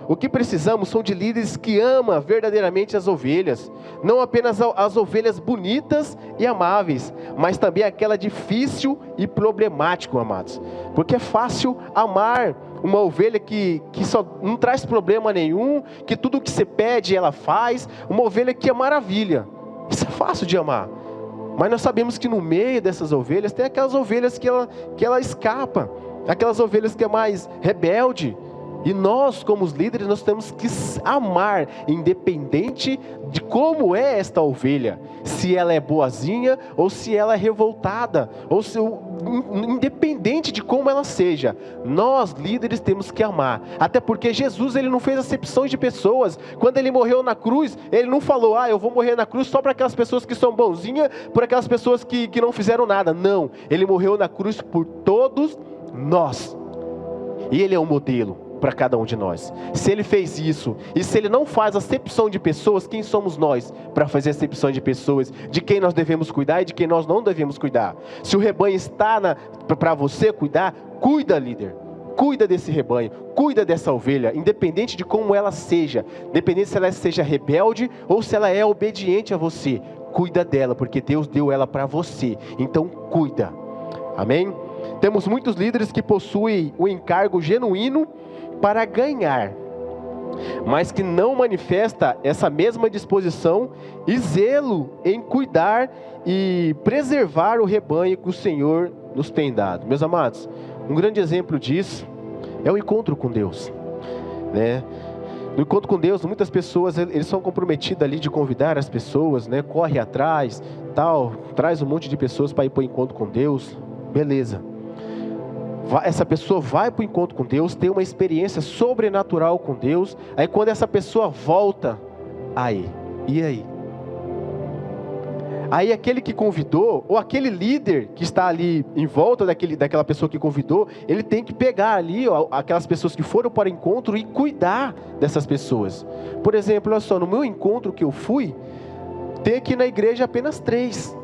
O que precisamos são de líderes que amam verdadeiramente as ovelhas, não apenas as ovelhas bonitas e amáveis, mas também aquela difícil e problemática, amados. Porque é fácil amar uma ovelha que só não traz problema nenhum, que tudo o que você pede ela faz, uma ovelha que é maravilha. Isso é fácil de amar. Mas nós sabemos que no meio dessas ovelhas tem aquelas ovelhas que ela escapa, aquelas ovelhas que é mais rebelde. E nós, como os líderes, nós temos que amar, independente de como é esta ovelha. Se ela é boazinha ou se ela é revoltada, independente de como ela seja. Nós, líderes, temos que amar. Até porque Jesus, ele não fez acepções de pessoas. Quando ele morreu na cruz, ele não falou, eu vou morrer na cruz só para aquelas pessoas que são bonzinhas, por aquelas pessoas que não fizeram nada. Não, ele morreu na cruz por todos nós. E ele é um modelo para cada um de nós. Se ele fez isso, e se ele não faz acepção de pessoas, quem somos nós para fazer acepção de pessoas, de quem nós devemos cuidar e de quem nós não devemos cuidar? Se o rebanho está para você cuidar, cuida, líder, cuida desse rebanho, cuida dessa ovelha, independente de como ela seja, independente se ela seja rebelde ou se ela é obediente a você, cuida dela, porque Deus deu ela para você, então cuida. Amém? Temos muitos líderes que possuem o encargo genuíno para ganhar, mas que não manifesta essa mesma disposição e zelo em cuidar e preservar o rebanho que o Senhor nos tem dado. Meus amados, um grande exemplo disso é o encontro com Deus, né? No encontro com Deus, muitas pessoas, eles são comprometidos ali de convidar as pessoas, né? Corre atrás, tal, traz um monte de pessoas para ir para o encontro com Deus, beleza. Essa pessoa vai para o encontro com Deus, tem uma experiência sobrenatural com Deus. Aí quando essa pessoa volta, e aí? Aí aquele que convidou, ou aquele líder que está ali em volta daquela pessoa que convidou, ele tem que pegar ali aquelas pessoas que foram para o encontro e cuidar dessas pessoas. Por exemplo, olha só, no meu encontro que eu fui, tem aqui na igreja apenas três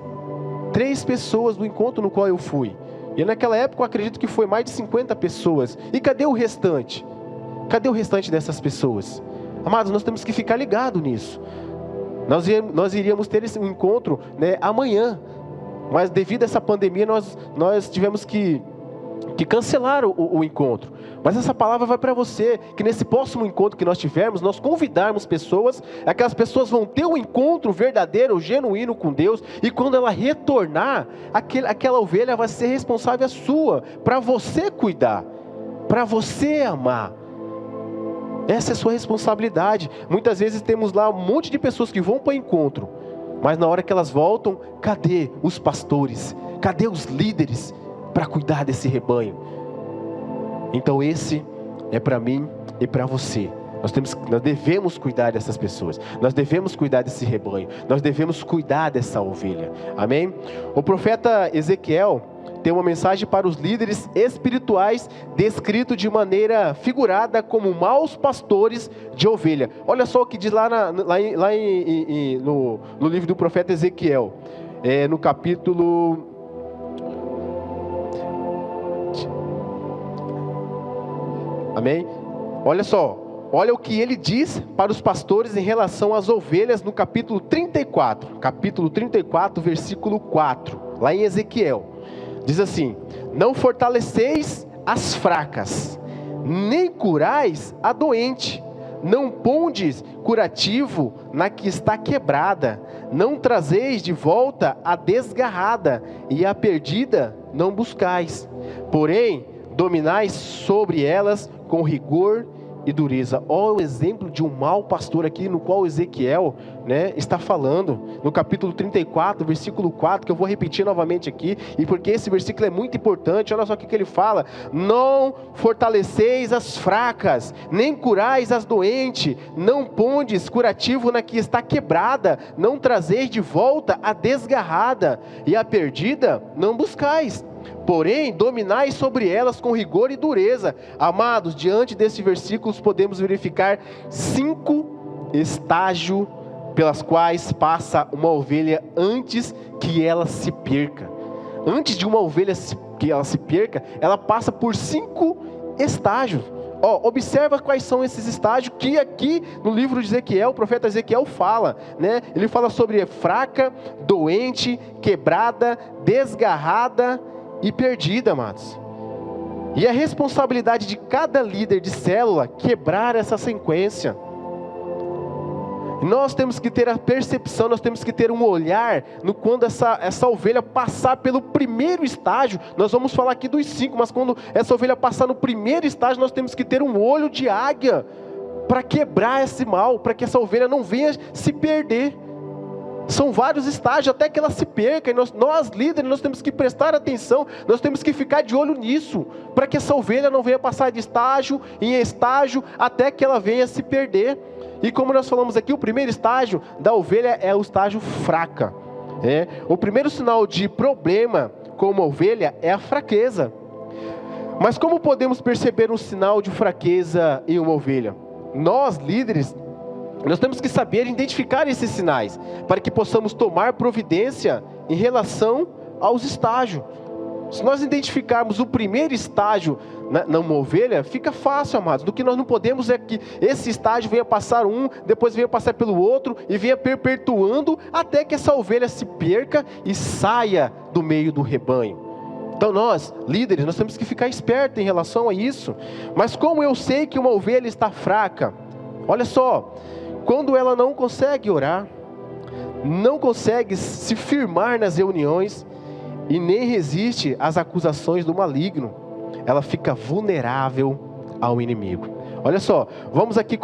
pessoas do encontro no qual eu fui. E naquela época eu acredito que foi mais de 50 pessoas. E cadê o restante? Cadê o restante dessas pessoas? Amados, nós temos que ficar ligados nisso. Nós iríamos ter esse encontro, né, amanhã. Mas devido a essa pandemia nós tivemos que cancelar o encontro. Mas essa palavra vai para você, que nesse próximo encontro que nós tivermos, nós convidarmos pessoas, aquelas pessoas vão ter um encontro verdadeiro, genuíno com Deus, e quando ela retornar, aquela ovelha vai ser responsável sua, para você cuidar, para você amar. Essa é a sua responsabilidade. Muitas vezes temos lá um monte de pessoas que vão para o encontro, mas na hora que elas voltam, cadê os pastores? Cadê os líderes para cuidar desse rebanho? Então esse é para mim e para você. Nós devemos cuidar dessas pessoas. Nós devemos cuidar desse rebanho. Nós devemos cuidar dessa ovelha. Amém? O profeta Ezequiel tem uma mensagem para os líderes espirituais, descrito de maneira figurada como maus pastores de ovelha. Olha só o que diz lá no livro do profeta Ezequiel, no capítulo... Amém? Olha só, olha o que ele diz para os pastores em relação às ovelhas no capítulo 34. Capítulo 34, versículo 4, lá em Ezequiel. Diz assim: não fortaleceis as fracas, nem curais a doente, não pondes curativo na que está quebrada, não trazeis de volta a desgarrada, e a perdida não buscais, porém dominais sobre elas com rigor e dureza. Olha o exemplo de um mau pastor aqui, no qual Ezequiel, está falando, no capítulo 34, versículo 4, que eu vou repetir novamente aqui, e porque esse versículo é muito importante. Olha só o que ele fala: não fortaleceis as fracas, nem curais as doentes, não pondes curativo na que está quebrada, não trazeis de volta a desgarrada, e a perdida não buscais, porém dominai sobre elas com rigor e dureza. Amados, diante desses versículos podemos verificar 5 estágios pelas quais passa uma ovelha antes que ela se perca. Antes de uma ovelha que ela se perca, ela passa por 5 estágios. Observa quais são esses estágios que aqui no livro de Ezequiel, o profeta Ezequiel fala, Ele fala sobre fraca, doente, quebrada, desgarrada e perdida, amados. E a responsabilidade de cada líder de célula quebrar essa sequência. Nós temos que ter a percepção, nós temos que ter um olhar no quando essa ovelha passar pelo primeiro estágio. Nós vamos falar aqui dos 5, mas quando essa ovelha passar no primeiro estágio, nós temos que ter um olho de águia para quebrar esse mal, para que essa ovelha não venha se perder. São vários estágios até que ela se perca, e nós líderes, nós temos que prestar atenção, nós temos que ficar de olho nisso, para que essa ovelha não venha passar de estágio em estágio, até que ela venha se perder. E como nós falamos aqui, o primeiro estágio da ovelha é o estágio fraca. O primeiro sinal de problema com uma ovelha é a fraqueza. Mas como podemos perceber um sinal de fraqueza em uma ovelha? Nós, líderes, nós temos que saber identificar esses sinais, para que possamos tomar providência em relação aos estágios. Se nós identificarmos o primeiro estágio numa ovelha, fica fácil, amados. Do que nós não podemos é que esse estágio venha passar depois venha passar pelo outro, e venha perpetuando, até que essa ovelha se perca e saia do meio do rebanho. Então nós, líderes, nós temos que ficar espertos em relação a isso. Mas como eu sei que uma ovelha está fraca? Olha só, quando ela não consegue orar, não consegue se firmar nas reuniões, e nem resiste às acusações do maligno, ela fica vulnerável ao inimigo. Olha só, vamos aqui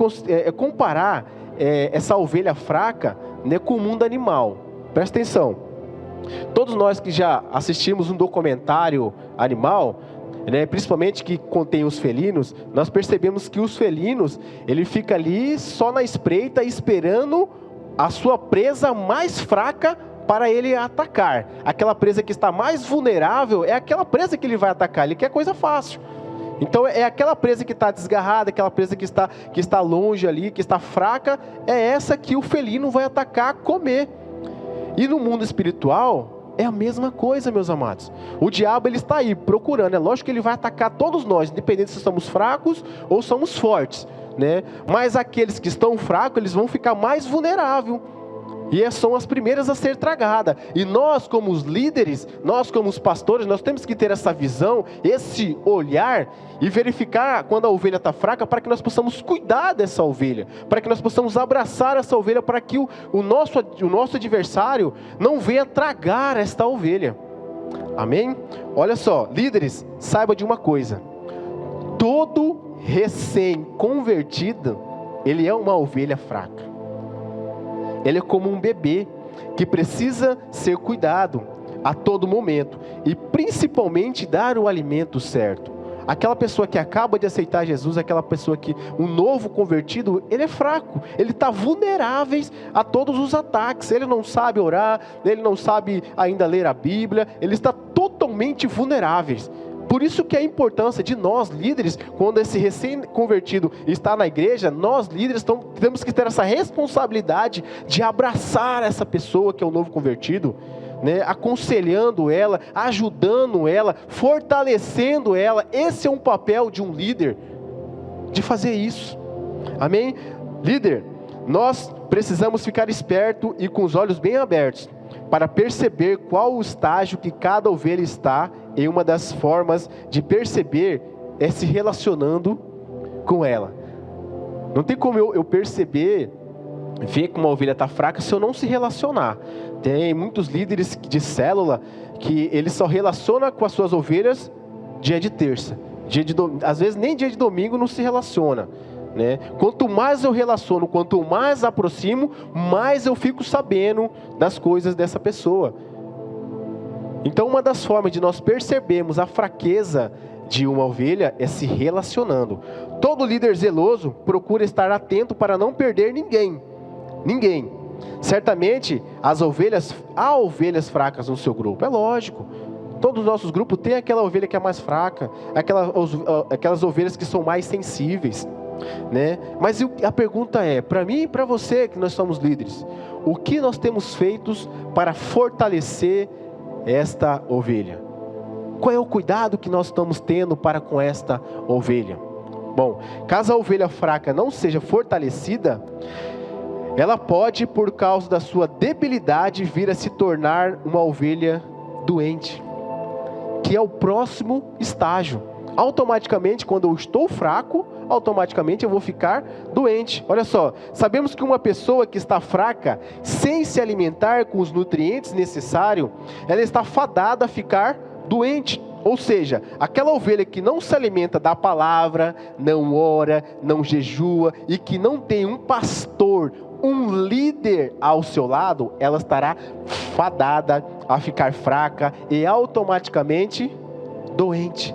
comparar essa ovelha fraca, com o mundo animal. Presta atenção. Todos nós que já assistimos um documentário animal, principalmente que contém os felinos, nós percebemos que os felinos, ele fica ali só na espreita, esperando a sua presa mais fraca para ele atacar. Aquela presa que está mais vulnerável é aquela presa que ele vai atacar. Ele quer coisa fácil. Então é aquela presa que está desgarrada, aquela presa que está longe ali, que está fraca, é essa que o felino vai atacar, comer. E no mundo espiritual é a mesma coisa, meus amados. O diabo, ele está aí procurando. É lógico que ele vai atacar todos nós, independente se somos fracos ou somos fortes, Mas aqueles que estão fracos, eles vão ficar mais vulneráveis. E são as primeiras a ser tragadas. E nós, como os líderes, nós como os pastores, nós temos que ter essa visão, esse olhar, e verificar quando a ovelha está fraca, para que nós possamos cuidar dessa ovelha, para que nós possamos abraçar essa ovelha, para que o nosso adversário não venha tragar esta ovelha. Amém? Olha só, líderes, saiba de uma coisa: todo recém-convertido, ele é uma ovelha fraca. Ele é como um bebê que precisa ser cuidado a todo momento, e principalmente dar o alimento certo. Aquela pessoa que acaba de aceitar Jesus, aquela pessoa que, um novo convertido, ele é fraco, ele está vulnerável a todos os ataques. Ele não sabe orar, ele não sabe ainda ler a Bíblia, ele está totalmente vulnerável. Por isso que a importância de nós líderes, quando esse recém-convertido está na igreja, nós líderes temos que ter essa responsabilidade de abraçar essa pessoa que é o novo convertido, aconselhando ela, ajudando ela, fortalecendo ela. Esse é um papel de um líder, de fazer isso. Amém? Líder, nós precisamos ficar esperto e com os olhos bem abertos para perceber qual o estágio que cada ovelha está. E uma das formas de perceber é se relacionando com ela. Não tem como eu perceber, ver que uma ovelha está fraca se eu não se relacionar. Tem muitos líderes de célula que eles só relacionam com as suas ovelhas dia de terça. Às vezes nem dia de domingo não se relaciona, né? Quanto mais eu relaciono, quanto mais aproximo, mais eu fico sabendo das coisas dessa pessoa. Então uma das formas de nós percebermos a fraqueza de uma ovelha é se relacionando. Todo líder zeloso procura estar atento para não perder ninguém. Certamente há ovelhas fracas no seu grupo, é lógico. Todos os nossos grupos têm aquela ovelha que é mais fraca, aquelas ovelhas que são mais sensíveis, né? Mas a pergunta é, para mim e para você que nós somos líderes, o que nós temos feito para fortalecer esta ovelha? Qual é o cuidado que nós estamos tendo para com esta ovelha? Bom, caso a ovelha fraca não seja fortalecida, ela pode, por causa da sua debilidade, vir a se tornar uma ovelha doente, que é o próximo estágio. Automaticamente, quando eu estou fraco, automaticamente eu vou ficar doente. Olha só, sabemos que uma pessoa que está fraca, sem se alimentar com os nutrientes necessários, ela está fadada a ficar doente. Ou seja, aquela ovelha que não se alimenta da palavra, não ora, não jejua e que não tem um pastor, um líder ao seu lado, ela estará fadada a ficar fraca e automaticamente doente.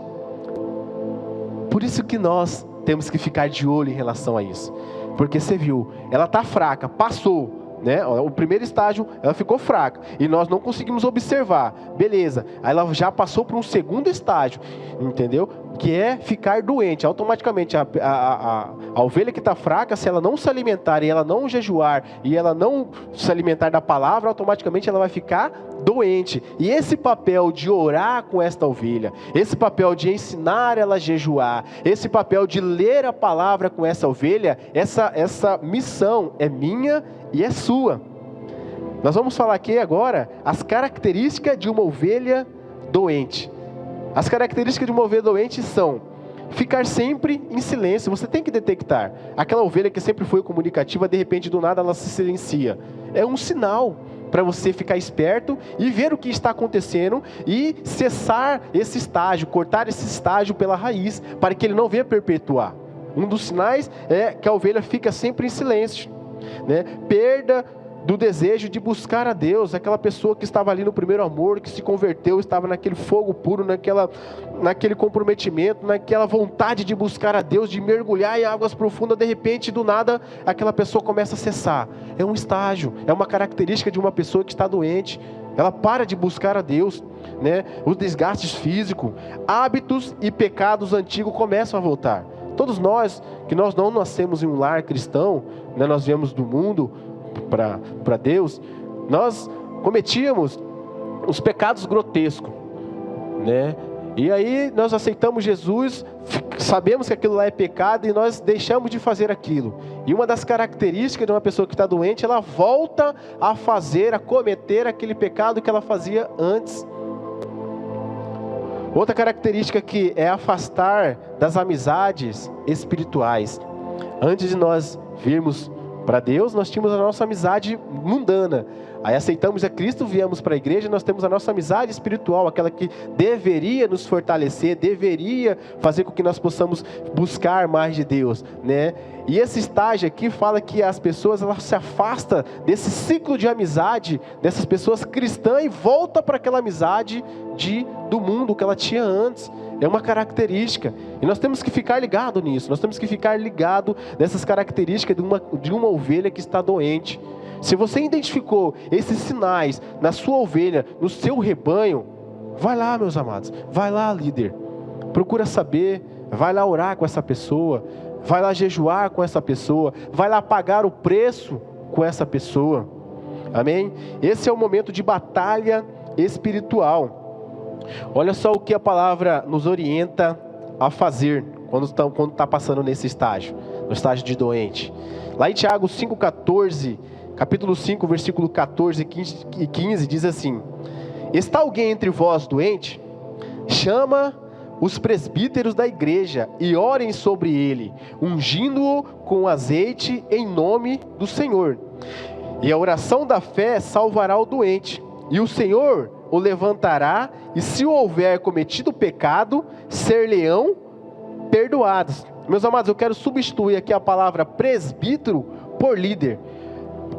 Por isso que nós temos que ficar de olho em relação a isso. Porque você viu, ela está fraca, passou, né? O primeiro estágio, ela ficou fraca e nós não conseguimos observar. Beleza, aí ela já passou para um segundo estágio, entendeu? Que é ficar doente. Automaticamente a ovelha que está fraca, se ela não se alimentar e ela não jejuar e ela não se alimentar da palavra, automaticamente ela vai ficar doente. E esse papel de orar com esta ovelha, esse papel de ensinar ela a jejuar, esse papel de ler a palavra com essa ovelha, essa missão é minha e é sua. Nós vamos falar aqui agora as características de uma ovelha doente. As características de uma ovelha doente são ficar sempre em silêncio. Você tem que detectar. Aquela ovelha que sempre foi comunicativa, de repente do nada ela se silencia. É um sinal para você ficar esperto e ver o que está acontecendo e cessar esse estágio, cortar esse estágio pela raiz, para que ele não venha perpetuar. Um dos sinais é que a ovelha fica sempre em silêncio, né? Perda do desejo de buscar a Deus, aquela pessoa que estava ali no primeiro amor, que se converteu, estava naquele fogo puro, naquele comprometimento, naquela vontade de buscar a Deus, de mergulhar em águas profundas, de repente, do nada, aquela pessoa começa a cessar. É um estágio, é uma característica de uma pessoa que está doente. Ela para de buscar a Deus, né? Os desgastes físicos, hábitos e pecados antigos começam a voltar. Todos nós, que nós não nascemos em um lar cristão, né? Nós viemos do mundo para Deus, nós cometíamos os pecados grotescos, né? E aí nós aceitamos Jesus, sabemos que aquilo lá é pecado e nós deixamos de fazer aquilo. E uma das características de uma pessoa que está doente, ela volta a cometer aquele pecado que ela fazia antes. Outra característica que é afastar das amizades espirituais. Antes de nós virmos para Deus, nós tínhamos a nossa amizade mundana. Aí aceitamos a Cristo, viemos para a igreja, nós temos a nossa amizade espiritual, aquela que deveria nos fortalecer, deveria fazer com que nós possamos buscar mais de Deus, né? E esse estágio aqui fala que as pessoas, elas se afastam desse ciclo de amizade, dessas pessoas cristãs, e volta para aquela amizade do mundo que ela tinha antes. É uma característica, e nós temos que ficar ligado nisso, nós temos que ficar ligado nessas características de uma ovelha que está doente. Se você identificou esses sinais na sua ovelha, no seu rebanho, vai lá, meus amados, vai lá, líder, procura saber, vai lá orar com essa pessoa, vai lá jejuar com essa pessoa, vai lá pagar o preço com essa pessoa, amém? Esse é o momento de batalha espiritual. Olha só o que a palavra nos orienta a fazer quando está passando nesse estágio. no estágio de doente. Lá em Tiago 5,14, capítulo 5, versículo 14 e 15, diz assim: está alguém entre vós doente? Chama os presbíteros da igreja e orem sobre ele, ungindo-o com azeite em nome do Senhor. E a oração da fé salvará o doente, e o Senhor o levantará, e se houver cometido pecado, ser-lhe-ão perdoados. Meus amados, eu quero substituir aqui a palavra presbítero por líder.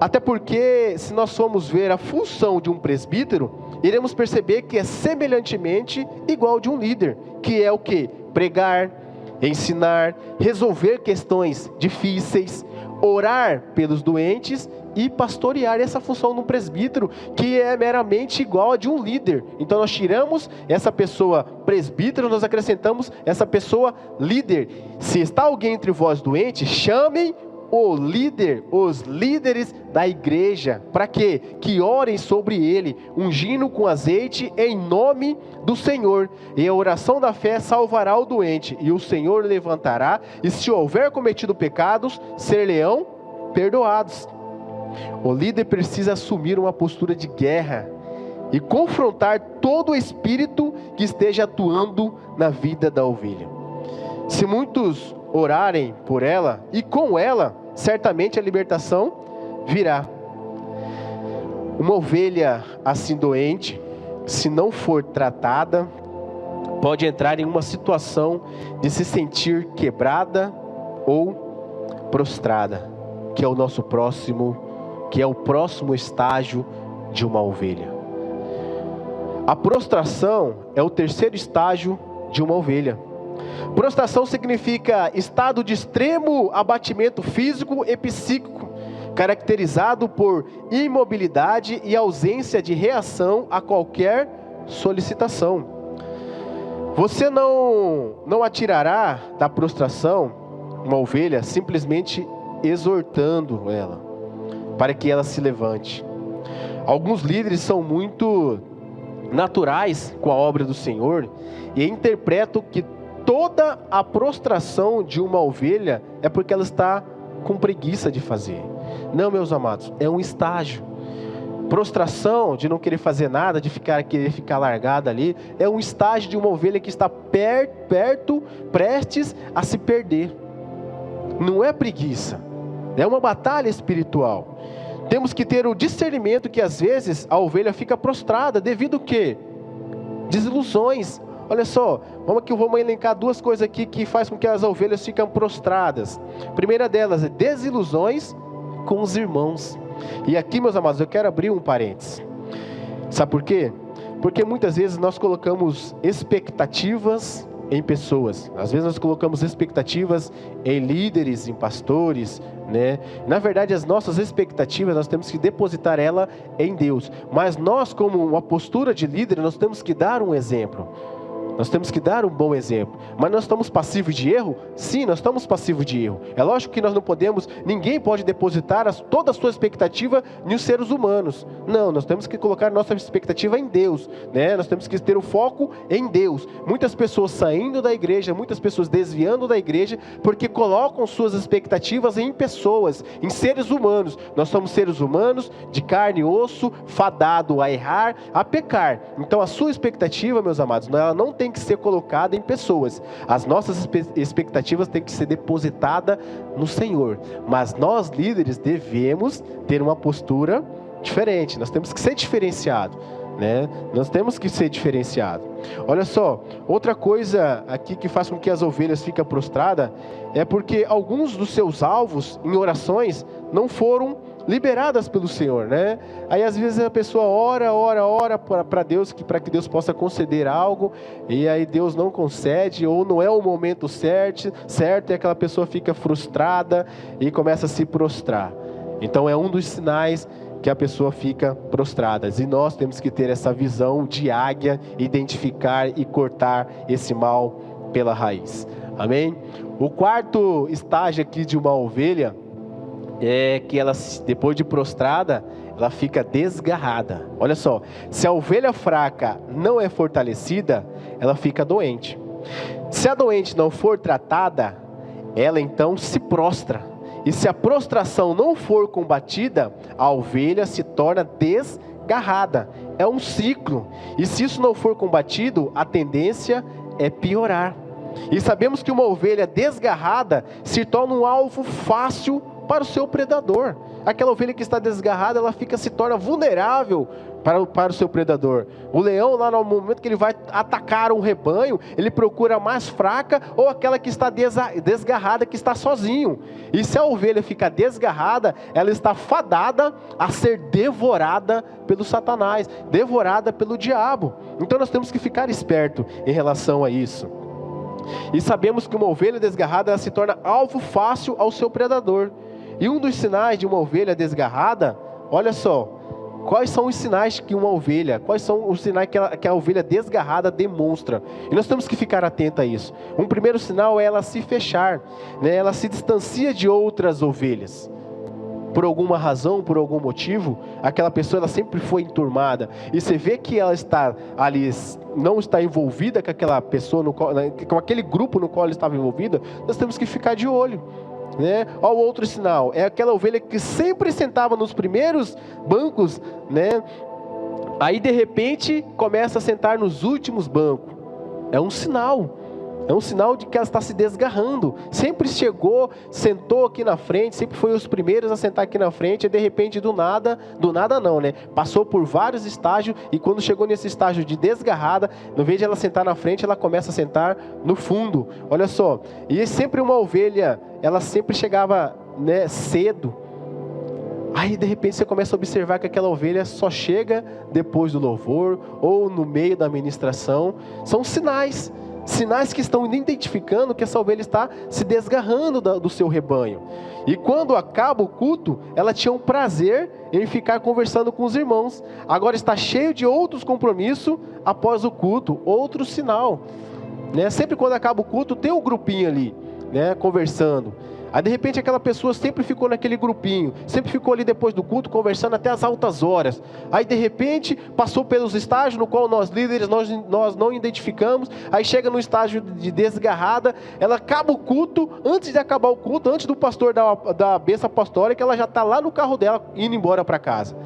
Até porque, se nós formos ver a função de um presbítero, iremos perceber que é semelhantemente igual de um líder, que é o que? Pregar, ensinar, resolver questões difíceis, orar pelos doentes e pastorear. Essa função do presbítero, que é meramente igual a de um líder. Então nós tiramos essa pessoa presbítero, nós acrescentamos essa pessoa líder. Se está alguém entre vós doente, chamem o líder, os líderes da igreja. Para quê? Que orem sobre ele, ungindo com azeite em nome do Senhor. E a oração da fé salvará o doente, e o Senhor levantará, e se houver cometido pecados, ser-lhe-ão perdoados. O líder precisa assumir uma postura de guerra e confrontar todo o espírito que esteja atuando na vida da ovelha. Se muitos orarem por ela e com ela, certamente a libertação virá. Uma ovelha assim doente, se não for tratada, pode entrar em uma situação de se sentir quebrada ou prostrada, que é o nosso próximo, que é o próximo estágio de uma ovelha. A prostração é o terceiro estágio de uma ovelha. Prostração significa estado de extremo abatimento físico e psíquico, caracterizado por imobilidade e ausência de reação a qualquer solicitação. Você não atirará da prostração uma ovelha simplesmente exortando ela para que ela se levante. Alguns líderes são muito naturais com a obra do Senhor e interpretam que toda a prostração de uma ovelha é porque ela está com preguiça de fazer. Não, meus amados, é um estágio. Prostração de não querer fazer nada, de querer ficar largada ali, é um estágio de uma ovelha que está prestes a se perder. Não é preguiça, é uma batalha espiritual. Temos que ter o discernimento que às vezes a ovelha fica prostrada devido a quê? Desilusões. Olha só, vamos elencar duas coisas aqui que faz com que as ovelhas fiquem prostradas. A primeira delas é desilusões com os irmãos. E aqui, meus amados, eu quero abrir um parênteses. Sabe por quê? Porque muitas vezes nós colocamos expectativas em pessoas. Às vezes nós colocamos expectativas em líderes, em pastores, né? Na verdade, as nossas expectativas, nós temos que depositar ela em Deus. Mas nós, como uma postura de líder, nós temos que dar um exemplo. Nós temos que dar um bom exemplo. Mas nós estamos passivos de erro? Sim, nós estamos passivos de erro. É lógico que nós não podemos, ninguém pode depositar toda a sua expectativa nos seres humanos. Não, nós temos que colocar nossa expectativa em Deus, né? Nós temos que ter o foco em Deus. Muitas pessoas saindo da igreja, muitas pessoas desviando da igreja, porque colocam suas expectativas em pessoas, em seres humanos. Nós somos seres humanos, de carne e osso, fadado a errar, a pecar. Então a sua expectativa, meus amados, ela não tem que ser colocada em pessoas. As nossas expectativas têm que ser depositadas no Senhor. Mas nós, líderes, devemos ter uma postura diferente. Nós temos que ser diferenciados, né? Nós temos que ser diferenciados. Olha só, outra coisa aqui que faz com que as ovelhas fiquem prostradas é porque alguns dos seus alvos em orações não foram liberadas pelo Senhor, né? Aí às vezes a pessoa ora para Deus, para que Deus possa conceder algo, e aí Deus não concede, ou não é o momento certo, e aquela pessoa fica frustrada e começa a se prostrar. Então é um dos sinais que a pessoa fica prostrada. E nós temos que ter essa visão de águia, identificar e cortar esse mal pela raiz. Amém? O quarto estágio aqui de uma ovelha é que ela, depois de prostrada, ela fica desgarrada. Olha só, se a ovelha fraca não é fortalecida, ela fica doente. Se a doente não for tratada, ela então se prostra. E se a prostração não for combatida, a ovelha se torna desgarrada. É um ciclo. E se isso não for combatido, a tendência é piorar. E sabemos que uma ovelha desgarrada se torna um alvo fácil para o seu predador. Aquela ovelha que está desgarrada, ela se torna vulnerável para o seu predador. O leão, lá no momento que ele vai atacar um rebanho, ele procura a mais fraca ou aquela que está desgarrada, que está sozinho. E se a ovelha fica desgarrada, ela está fadada a ser devorada pelo Satanás, devorada pelo diabo. Então nós temos que ficar esperto em relação a isso. E sabemos que uma ovelha desgarrada, ela se torna alvo fácil ao seu predador. E um dos sinais de uma ovelha desgarrada, olha só, quais são os sinais que uma ovelha, quais são os sinais que a ovelha desgarrada demonstra? E nós temos que ficar atento a isso. Um primeiro sinal é ela se fechar, né? Ela se distancia de outras ovelhas. Por alguma razão, por algum motivo, aquela pessoa ela sempre foi enturmada. E você vê que ela está ali, não está envolvida com aquela pessoa, com aquele grupo no qual ela estava envolvida, nós temos que ficar de olho. Né? Olha o outro sinal, é aquela ovelha que sempre sentava nos primeiros bancos, né? Aí de repente começa a sentar nos últimos bancos. É um sinal de que ela está se desgarrando. Sempre chegou, sentou aqui na frente, sempre foi os primeiros a sentar aqui na frente, e de repente do nada não, né? Passou por vários estágios, e quando chegou nesse estágio de desgarrada, no vez de ela sentar na frente, ela começa a sentar no fundo. Olha só, e sempre uma ovelha, ela sempre chegava, né, cedo. Aí de repente você começa a observar que aquela ovelha só chega depois do louvor, ou no meio da ministração. São sinais que estão identificando que essa ovelha está se desgarrando do seu rebanho. E quando acaba o culto, ela tinha um prazer em ficar conversando com os irmãos. Agora está cheio de outros compromissos após o culto, outro sinal, né? Sempre quando acaba o culto tem um grupinho ali, né, conversando. Aí de repente aquela pessoa sempre ficou naquele grupinho, sempre ficou ali depois do culto conversando até as altas horas. Aí de repente passou pelos estágios no qual nós líderes nós não identificamos. Aí chega no estágio de desgarrada, ela acaba o culto, antes de acabar o culto, antes do pastor da bênção apostólica, ela já está lá no carro dela indo embora para casa.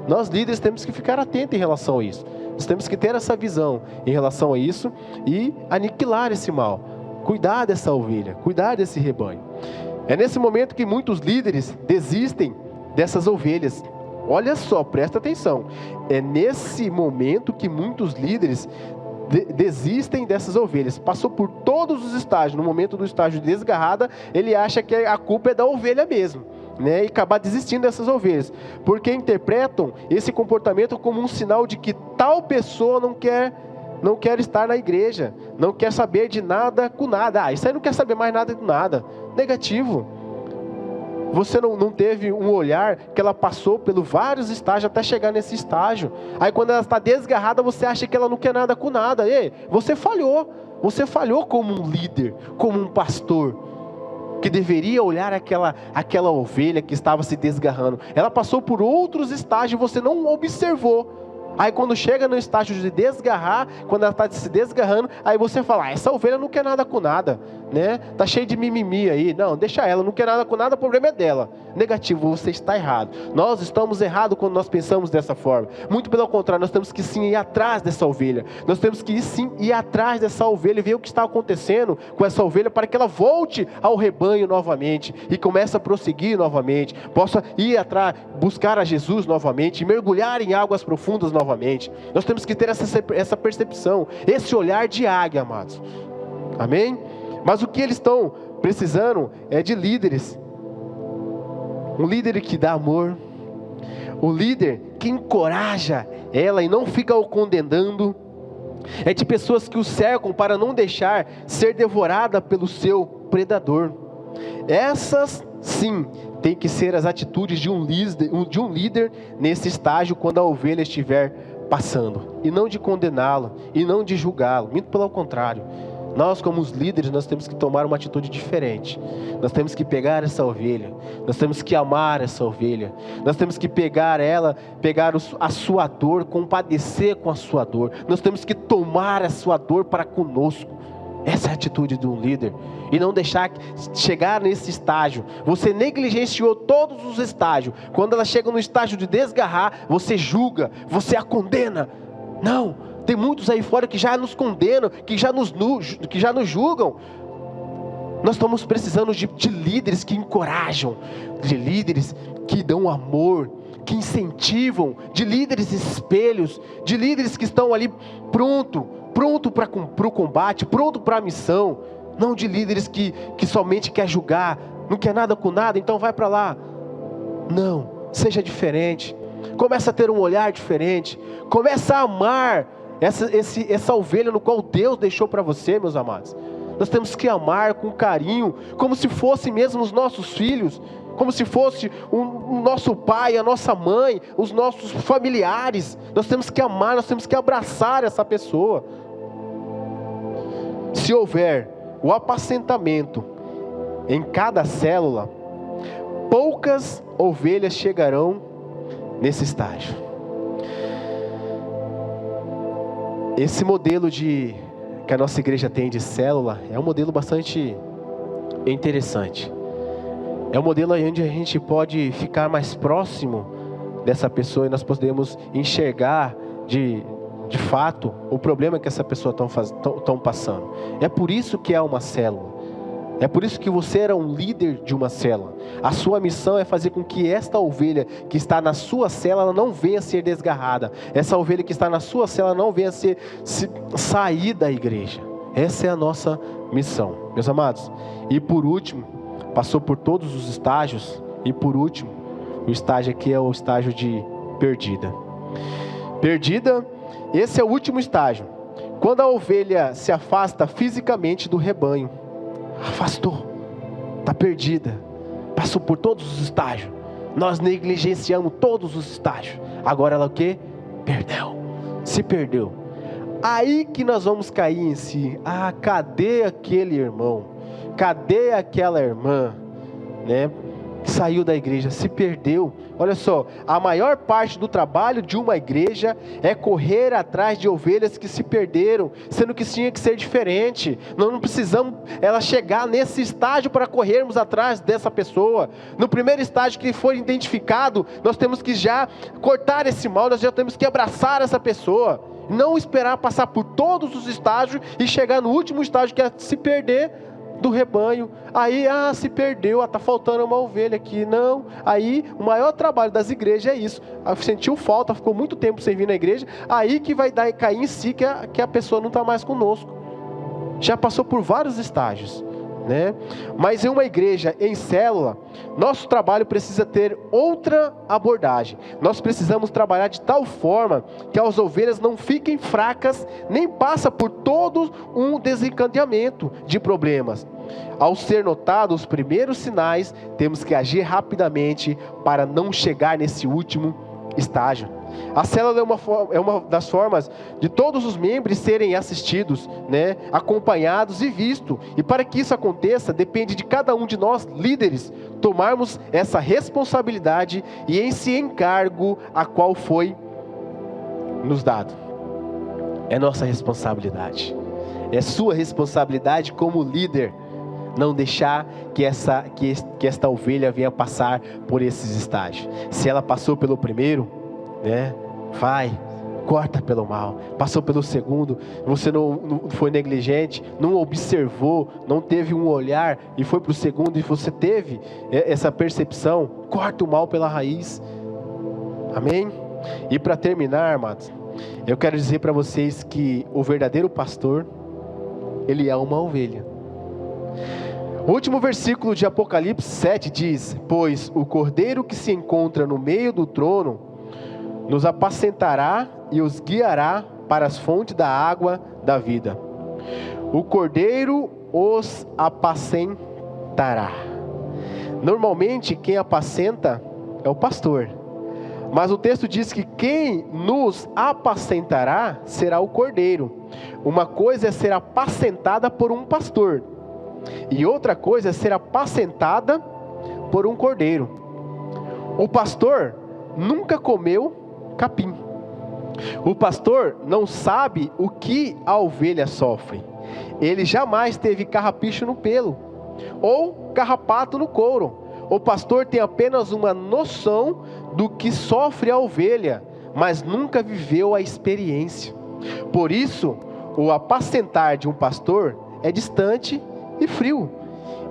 Nós líderes temos que ficar atentos em relação a isso. Nós temos que ter essa visão em relação a isso e aniquilar esse mal. Cuidar dessa ovelha, cuidar desse rebanho. É nesse momento que muitos líderes desistem dessas ovelhas. Olha só, presta atenção. É nesse momento que muitos líderes desistem dessas ovelhas. Passou por todos os estágios. No momento do estágio de desgarrada, ele acha que a culpa é da ovelha mesmo, né? E acabar desistindo dessas ovelhas. Porque interpretam esse comportamento como um sinal de que tal pessoa não quer estar na igreja, não quer saber de nada com nada. Isso aí não quer saber mais nada com nada. Negativo. Você não teve um olhar que ela passou pelos vários estágios até chegar nesse estágio. Aí quando ela está desgarrada, você acha que ela não quer nada com nada. Ei, você falhou como um líder, como um pastor, que deveria olhar aquela ovelha que estava se desgarrando. Ela passou por outros estágios e você não observou. Aí quando chega no estágio de desgarrar, quando ela está se desgarrando, aí você fala, essa ovelha não quer nada com nada, né? Tá cheio de mimimi aí. Não, deixa ela, não quer nada com nada, o problema é dela. Negativo, você está errado. Nós estamos errados quando nós pensamos dessa forma. Muito pelo contrário, nós temos que sim ir atrás dessa ovelha. Nós temos que ir atrás dessa ovelha e ver o que está acontecendo com essa ovelha para que ela volte ao rebanho novamente e comece a prosseguir novamente, possa ir atrás, buscar a Jesus novamente, mergulhar em águas profundas novamente. Nós temos que ter essa percepção, esse olhar de águia, amados. Amém? Mas o que eles estão precisando é de líderes. Um líder que dá amor, um líder que encoraja ela e não fica o condenando. É de pessoas que o cercam para não deixar ser devorada pelo seu predador. Essas sim tem que ser as atitudes de um líder nesse estágio quando a ovelha estiver passando, e não de condená-lo, e não de julgá-lo, muito pelo contrário. Nós como os líderes, nós temos que tomar uma atitude diferente. Nós temos que pegar essa ovelha, nós temos que amar essa ovelha, nós temos que pegar ela, pegar a sua dor, compadecer com a sua dor. Nós temos que tomar a sua dor para conosco. Essa é a atitude de um líder. E não deixar chegar nesse estágio. Você negligenciou todos os estágios. Quando ela chega no estágio de desgarrar, você julga, você a condena. Não, tem muitos aí fora que já nos condenam, que já nos julgam. Nós estamos precisando de líderes que encorajam, de líderes que dão amor, que incentivam, de líderes espelhos, de líderes que estão ali pronto para o combate, pronto para a missão. Não de líderes que somente quer julgar, não quer nada com nada, então vai para lá. Não, seja diferente. Começa a ter um olhar diferente. Começa a amar essa ovelha no qual Deus deixou para você, meus amados. Nós temos que amar com carinho, como se fossem mesmo os nossos filhos, como se fosse o nosso pai, a nossa mãe, os nossos familiares. Nós temos que amar, nós temos que abraçar essa pessoa. Se houver o apacentamento em cada célula, poucas ovelhas chegarão nesse estágio. Esse modelo que a nossa igreja tem de célula é um modelo bastante interessante. É um modelo onde a gente pode ficar mais próximo dessa pessoa e nós podemos enxergar de fato o problema que essa pessoa estão passando. É por isso que é uma célula. É por isso que você era um líder de uma célula. A sua missão é fazer com que esta ovelha que está na sua célula não venha a ser desgarrada. Essa ovelha que está na sua célula não venha a sair da igreja. Essa é a nossa missão, meus amados. E por último, passou por todos os estágios. E por último, o estágio aqui é o estágio de perdida. Perdida, esse é o último estágio. Quando a ovelha se afasta fisicamente do rebanho. Afastou, está perdida, passou por todos os estágios, nós negligenciamos todos os estágios, agora ela o quê? Se perdeu. Aí que nós vamos cair em si. Cadê aquele irmão? Cadê aquela irmã? Né? Saiu da igreja, se perdeu. Olha só, a maior parte do trabalho de uma igreja é correr atrás de ovelhas que se perderam, sendo que tinha que ser diferente. Nós não precisamos ela chegar nesse estágio para corrermos atrás dessa pessoa. No primeiro estágio que for identificado, nós temos que já cortar esse mal, nós já temos que abraçar essa pessoa. Não esperar passar por todos os estágios e chegar no último estágio que é se perder do rebanho. Aí, se perdeu, está faltando uma ovelha aqui. Não, aí o maior trabalho das igrejas é isso. Sentiu falta, ficou muito tempo sem vir na igreja, aí que vai cair em si que a pessoa não está mais conosco. Já passou por vários estágios, né? Mas em uma igreja, em célula, nosso trabalho precisa ter outra abordagem. Nós precisamos trabalhar de tal forma que as ovelhas não fiquem fracas, nem passem por todo um desencadeamento de problemas. Ao ser notados os primeiros sinais, temos que agir rapidamente para não chegar nesse último estágio. A célula é uma das formas de todos os membros serem assistidos, né, acompanhados e vistos. E para que isso aconteça, depende de cada um de nós, líderes, tomarmos essa responsabilidade e esse encargo a qual foi nos dado. É nossa responsabilidade. É sua responsabilidade como líder não deixar que esta ovelha venha passar por esses estágios. Se ela passou pelo primeiro, né, corta pelo mal. Passou pelo segundo, você não foi negligente, não observou, não teve um olhar e foi para o segundo e você teve essa percepção, corta o mal pela raiz. Amém? E para terminar, amados, eu quero dizer para vocês que o verdadeiro pastor, ele é uma ovelha. O último versículo de Apocalipse 7 diz: pois o cordeiro que se encontra no meio do trono nos apacentará e os guiará para as fontes da água da vida. O cordeiro os apacentará. Normalmente quem apacenta é o pastor, mas o texto diz que quem nos apacentará será o cordeiro. Uma coisa é ser apacentada por um pastor, e outra coisa é ser apacentada por um cordeiro. O pastor nunca comeu capim. O pastor não sabe o que a ovelha sofre. ele jamais teve carrapicho no pelo, ou carrapato no couro. O pastor tem apenas uma noção do que sofre a ovelha, mas nunca viveu a experiência. Por isso, o apacentar de um pastor é distante e frio,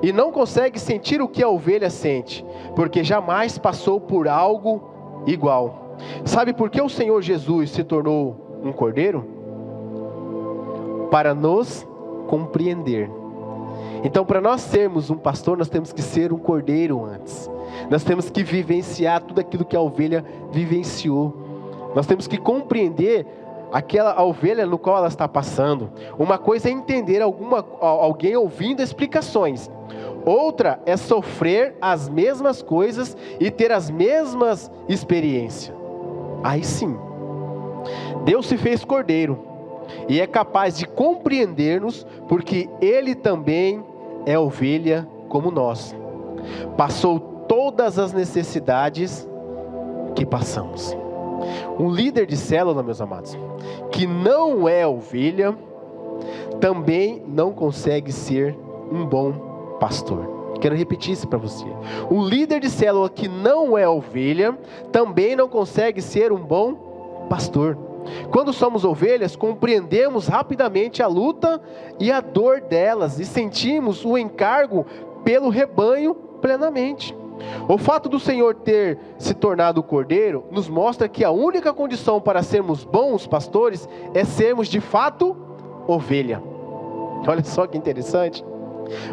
e não consegue sentir o que a ovelha sente, porque jamais passou por algo igual. Sabe por que o Senhor Jesus se tornou um cordeiro? Para nos compreender. Então, para nós sermos um pastor, nós temos que ser um cordeiro antes. Nós temos que vivenciar tudo aquilo que a ovelha vivenciou. Nós temos que compreender a ovelha no qual ela está passando. Uma coisa é entender alguém ouvindo explicações. Outra é sofrer as mesmas coisas e ter as mesmas experiências. Aí sim, Deus se fez cordeiro e é capaz de compreender-nos, porque Ele também é ovelha como nós. Passou todas as necessidades que passamos. Um líder de célula, meus amados, que não é ovelha, também não consegue ser um bom pastor. Quero repetir isso para você. Um líder de célula que não é ovelha, também não consegue ser um bom pastor. Quando somos ovelhas, compreendemos rapidamente a luta e a dor delas, e sentimos o encargo pelo rebanho plenamente. O fato do Senhor ter se tornado cordeiro nos mostra que a única condição para sermos bons pastores é sermos de fato ovelha. Olha só que interessante.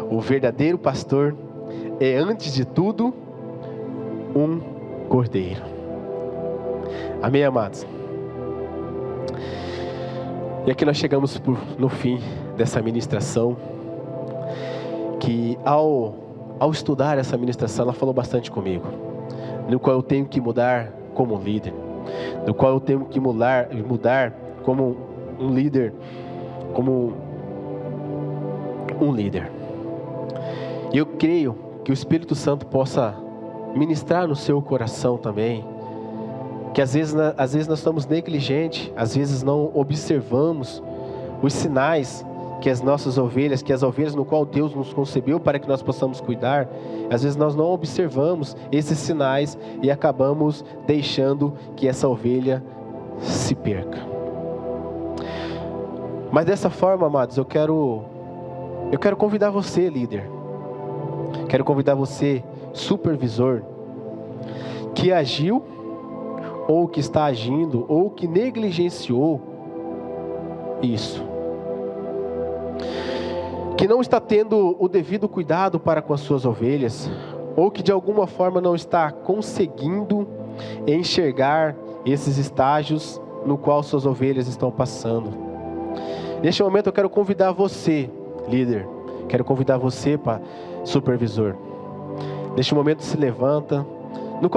O verdadeiro pastor é, antes de tudo, um cordeiro. Amém, amados? E aqui nós chegamos no fim dessa ministração, que ao estudar essa ministração, ela falou bastante comigo, no qual eu tenho que mudar como líder, no qual eu tenho que mudar como um líder, E eu creio que o Espírito Santo possa ministrar no seu coração também, que às vezes nós estamos negligentes, às vezes não observamos os sinais que as nossas ovelhas, que as ovelhas no qual Deus nos concebeu para que nós possamos cuidar, às vezes nós não observamos esses sinais e acabamos deixando que essa ovelha se perca. Mas dessa forma, amados, eu quero convidar você, líder, quero convidar você, supervisor, que agiu, ou que está agindo, ou que negligenciou isso, que não está tendo o devido cuidado para com as suas ovelhas, ou que de alguma forma não está conseguindo enxergar esses estágios no qual suas ovelhas estão passando. Neste momento eu quero convidar você, líder, quero convidar você, supervisor. Neste momento se levanta, no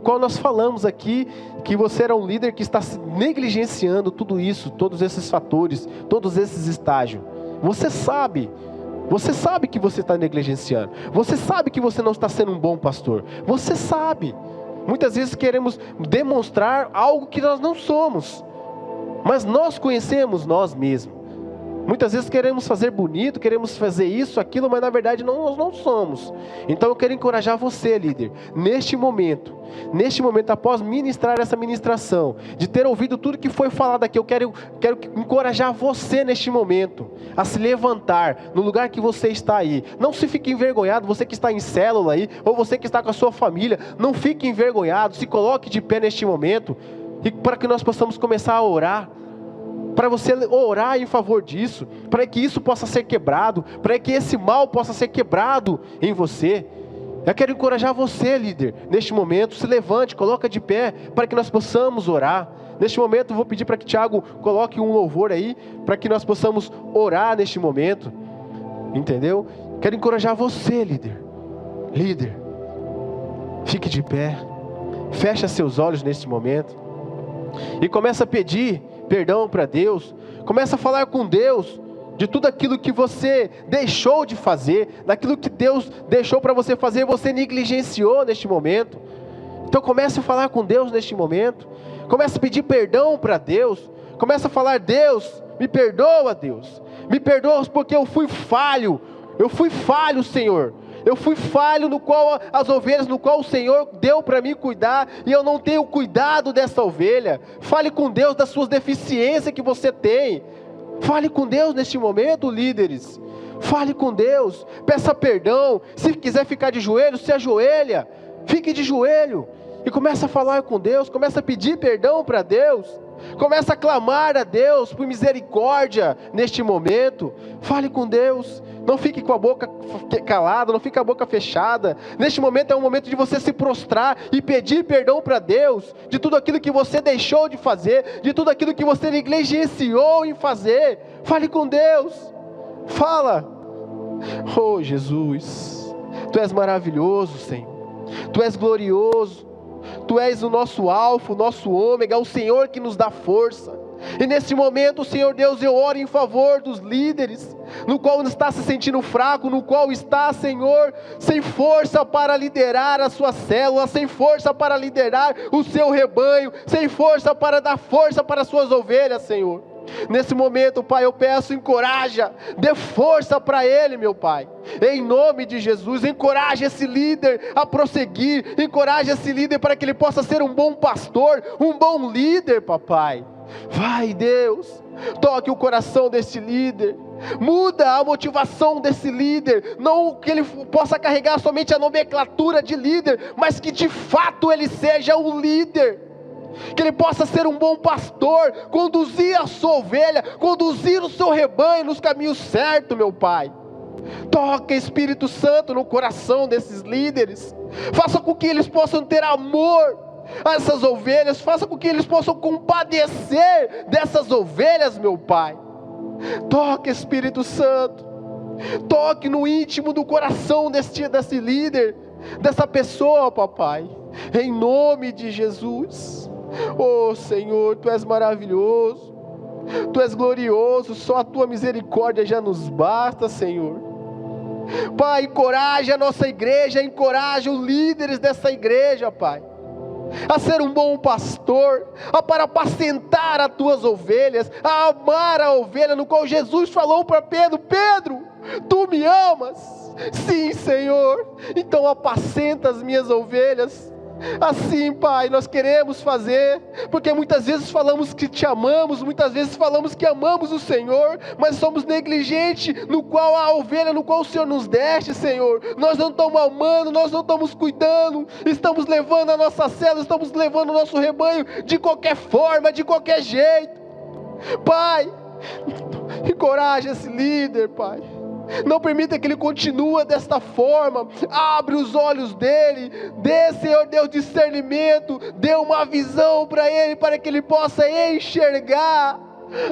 qual nós falamos aqui que você era um líder que está negligenciando tudo isso, todos esses fatores, todos esses estágios. Você sabe que você está negligenciando. Você sabe que você não está sendo um bom pastor. Você sabe. Muitas vezes queremos demonstrar algo que nós não somos. Mas nós conhecemos nós mesmos. Muitas vezes queremos fazer bonito, queremos fazer isso, aquilo, mas na verdade nós não somos. Então eu quero encorajar você, líder, neste momento, após ministrar essa ministração, de ter ouvido tudo que foi falado aqui, eu quero encorajar você neste momento, a se levantar no lugar que você está aí. Não se fique envergonhado, você que está em célula aí, ou você que está com a sua família, não fique envergonhado, se coloque de pé neste momento, e para que nós possamos começar a orar, para você orar em favor disso, para que isso possa ser quebrado, para que esse mal possa ser quebrado em você. Eu quero encorajar você, líder, neste momento, se levante, coloca de pé, para que nós possamos orar. Neste momento eu vou pedir para que Tiago coloque um louvor aí, para que nós possamos orar neste momento, entendeu? Quero encorajar você, líder, fique de pé, feche seus olhos neste momento, e começa a pedir perdão para Deus, começa a falar com Deus de tudo aquilo que você deixou de fazer, daquilo que Deus deixou para você fazer, você negligenciou neste momento. Então comece a falar com Deus neste momento, comece a pedir perdão para Deus, comece a falar: Deus, Me perdoa, Deus. Me perdoa porque eu fui falho. Eu fui falho, Senhor. Eu fui falho no qual as ovelhas, no qual o Senhor deu para mim cuidar, e eu não tenho cuidado dessa ovelha. Fale com Deus das suas deficiências que você tem. Fale com Deus neste momento, líderes. Fale com Deus, peça perdão. Se quiser ficar de joelho, se ajoelha. Fique de joelho e começa a falar com Deus, começa a pedir perdão para Deus. Começa a clamar a Deus por misericórdia neste momento. Fale com Deus. Não fique com a boca calada, não fique com a boca fechada. Neste momento é um momento de você se prostrar e pedir perdão para Deus de tudo aquilo que você deixou de fazer, de tudo aquilo que você negligenciou em fazer. Fale com Deus. Fala. Oh Jesus, Tu és maravilhoso, Senhor. Tu és glorioso. Tu és o nosso alfa, o nosso ômega, o Senhor que nos dá força. E nesse momento, Senhor Deus, eu oro em favor dos líderes, no qual está se sentindo fraco, no qual está, Senhor, sem força para liderar a sua célula, sem força para liderar o seu rebanho, sem força para dar força para as suas ovelhas, Senhor. Nesse momento, Pai, eu peço, encoraja, dê força para ele, meu Pai, em nome de Jesus. Encoraje esse líder a prosseguir, encoraje esse líder para que ele possa ser um bom pastor, um bom líder, papai. Vai, Deus, toque o coração desse líder, muda a motivação desse líder, não que ele possa carregar somente a nomenclatura de líder, mas que de fato ele seja um líder, que ele possa ser um bom pastor, conduzir a sua ovelha, conduzir o seu rebanho nos caminhos certos, meu Pai. Toca, Espírito Santo, no coração desses líderes, faça com que eles possam ter amor a essas ovelhas, faça com que eles possam compadecer dessas ovelhas, meu Pai. Toque, Espírito Santo, toque no íntimo do coração desse líder, dessa pessoa, papai, em nome de Jesus. Oh Senhor, Tu és maravilhoso, Tu és glorioso, só a Tua misericórdia já nos basta, Senhor. Pai, encoraja a nossa igreja, encoraja os líderes dessa igreja, Pai, a ser um bom pastor, para apacentar as Tuas ovelhas, a amar a ovelha, no qual Jesus falou para Pedro: Pedro, Tu me amas? Sim, Senhor, então apacenta as minhas ovelhas. Assim, Pai, nós queremos fazer, porque muitas vezes falamos que Te amamos, muitas vezes falamos que amamos o Senhor, mas somos negligentes no qual a ovelha, no qual o Senhor nos deste, Senhor. Nós não estamos amando, nós não estamos cuidando, estamos levando a nossa célula, estamos levando o nosso rebanho de qualquer forma, de qualquer jeito. Pai, encoraja esse líder, Pai. Não permita que ele continue desta forma. Abre os olhos dele, dê, Senhor Deus, discernimento, dê uma visão para ele, para que ele possa enxergar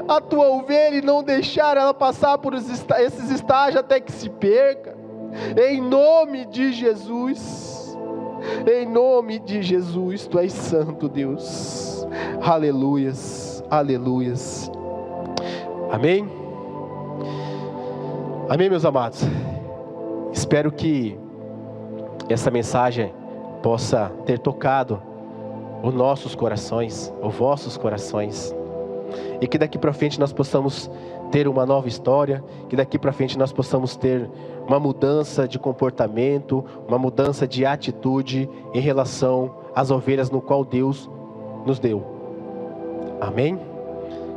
a Tua ovelha e não deixar ela passar por esses estágios até que se perca. Em nome de Jesus, em nome de Jesus. Tu és santo, Deus. Aleluias, aleluias. Amém? Amém, meus amados. Espero que essa mensagem possa ter tocado os nossos corações, os vossos corações, e que daqui para frente nós possamos ter uma nova história, que daqui para frente nós possamos ter uma mudança de comportamento, uma mudança de atitude em relação às ovelhas no qual Deus nos deu. Amém?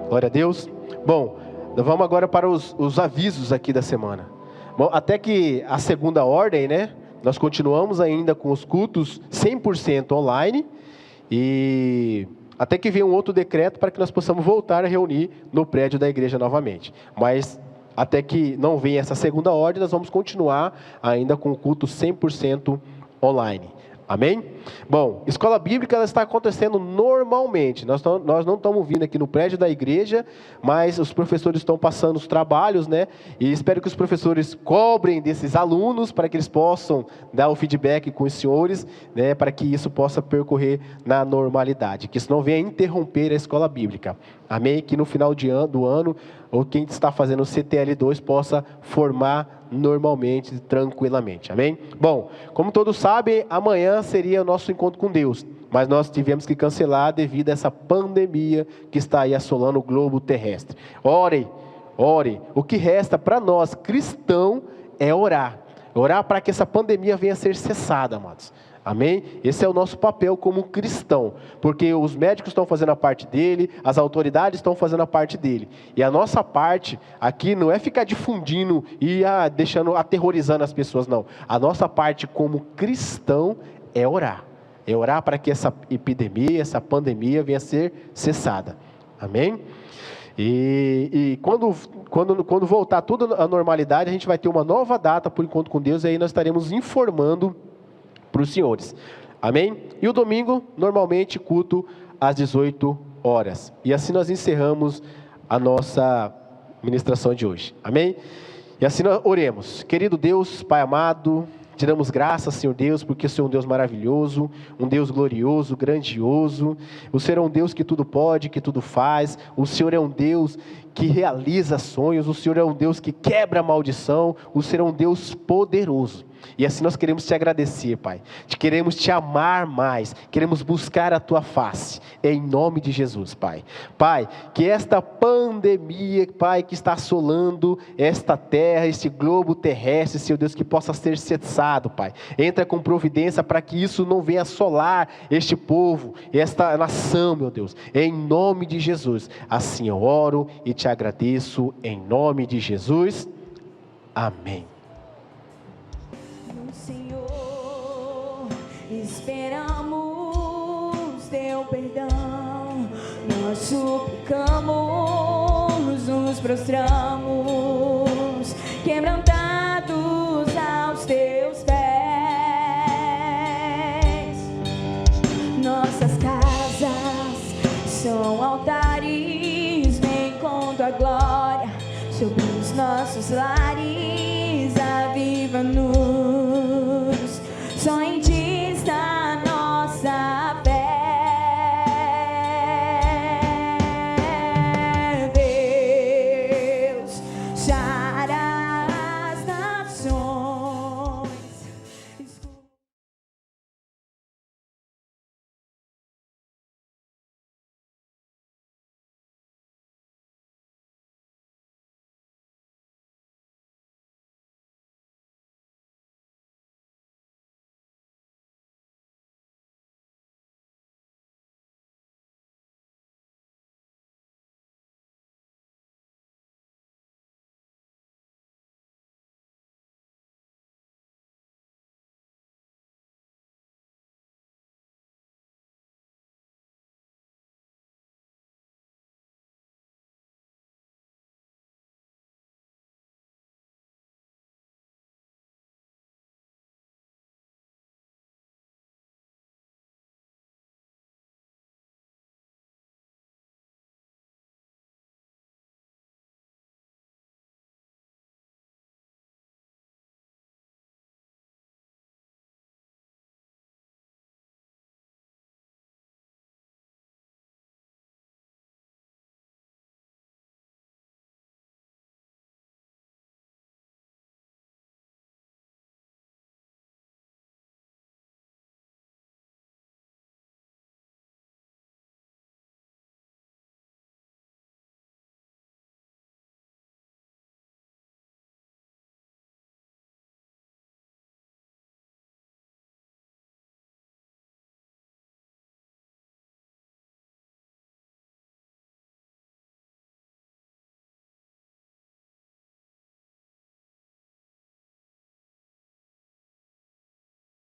Glória a Deus. Bom, vamos agora para os avisos aqui da semana. Bom, até que a segunda ordem, né? Nós continuamos ainda com os cultos 100% online. E até que venha um outro decreto para que nós possamos voltar a reunir no prédio da igreja novamente. Mas até que não venha essa segunda ordem, nós vamos continuar ainda com o culto 100% online. Amém? Bom, escola bíblica ela está acontecendo normalmente. Nós não estamos vindo aqui no prédio da igreja, mas os professores estão passando os trabalhos, né? E espero que os professores cobrem desses alunos para que eles possam dar o feedback com os senhores, né? Para que isso possa percorrer na normalidade, que isso não venha interromper a escola bíblica. Amém? Que no final do ano, ou quem está fazendo o CTL2 possa formar normalmente, tranquilamente. Amém? Bom, como todos sabem, amanhã seria o nosso encontro com Deus. mas nós tivemos que cancelar devido a essa pandemia que está aí assolando o globo terrestre. Ore, ore. O que resta para nós cristãos é orar. Orar para que essa pandemia venha a ser cessada, amados. Amém? Esse é o nosso papel como cristão, porque os médicos estão fazendo a parte dele, as autoridades estão fazendo a parte dele, e a nossa parte aqui não é ficar difundindo e deixando, aterrorizando as pessoas, não. A nossa parte como cristão é orar para que essa epidemia, essa pandemia venha a ser cessada. Amém? E quando voltar tudo à normalidade, a gente vai ter uma nova data por encontro com Deus, e aí nós estaremos informando para os senhores. Amém? E o domingo, normalmente, culto às 18 horas. E assim nós encerramos a nossa ministração de hoje. Amém? E assim nós oremos. Querido Deus, Pai amado, te damos graças, Senhor Deus, porque o Senhor é um Deus maravilhoso, um Deus glorioso, grandioso. O Senhor é um Deus que tudo pode, que tudo faz. O Senhor é um Deus que realiza sonhos. O Senhor é um Deus que quebra a maldição. O Senhor é um Deus poderoso. E assim nós queremos te agradecer, Pai. Queremos te amar mais. Queremos buscar a tua face. Em nome de Jesus, Pai. Pai, que esta pandemia, Pai, que está assolando esta terra, este globo terrestre, Senhor Deus, que possa ser cessado, Pai. Entra com providência para que isso não venha assolar este povo, esta nação, meu Deus. Em nome de Jesus. Assim eu oro e te agradeço. Em nome de Jesus. Amém. Senhor, esperamos teu perdão, nós suplicamos, nos prostramos, quebrantados aos teus pés. Nossas casas são altares, vem com tua glória sobre os nossos lares, aviva-nos.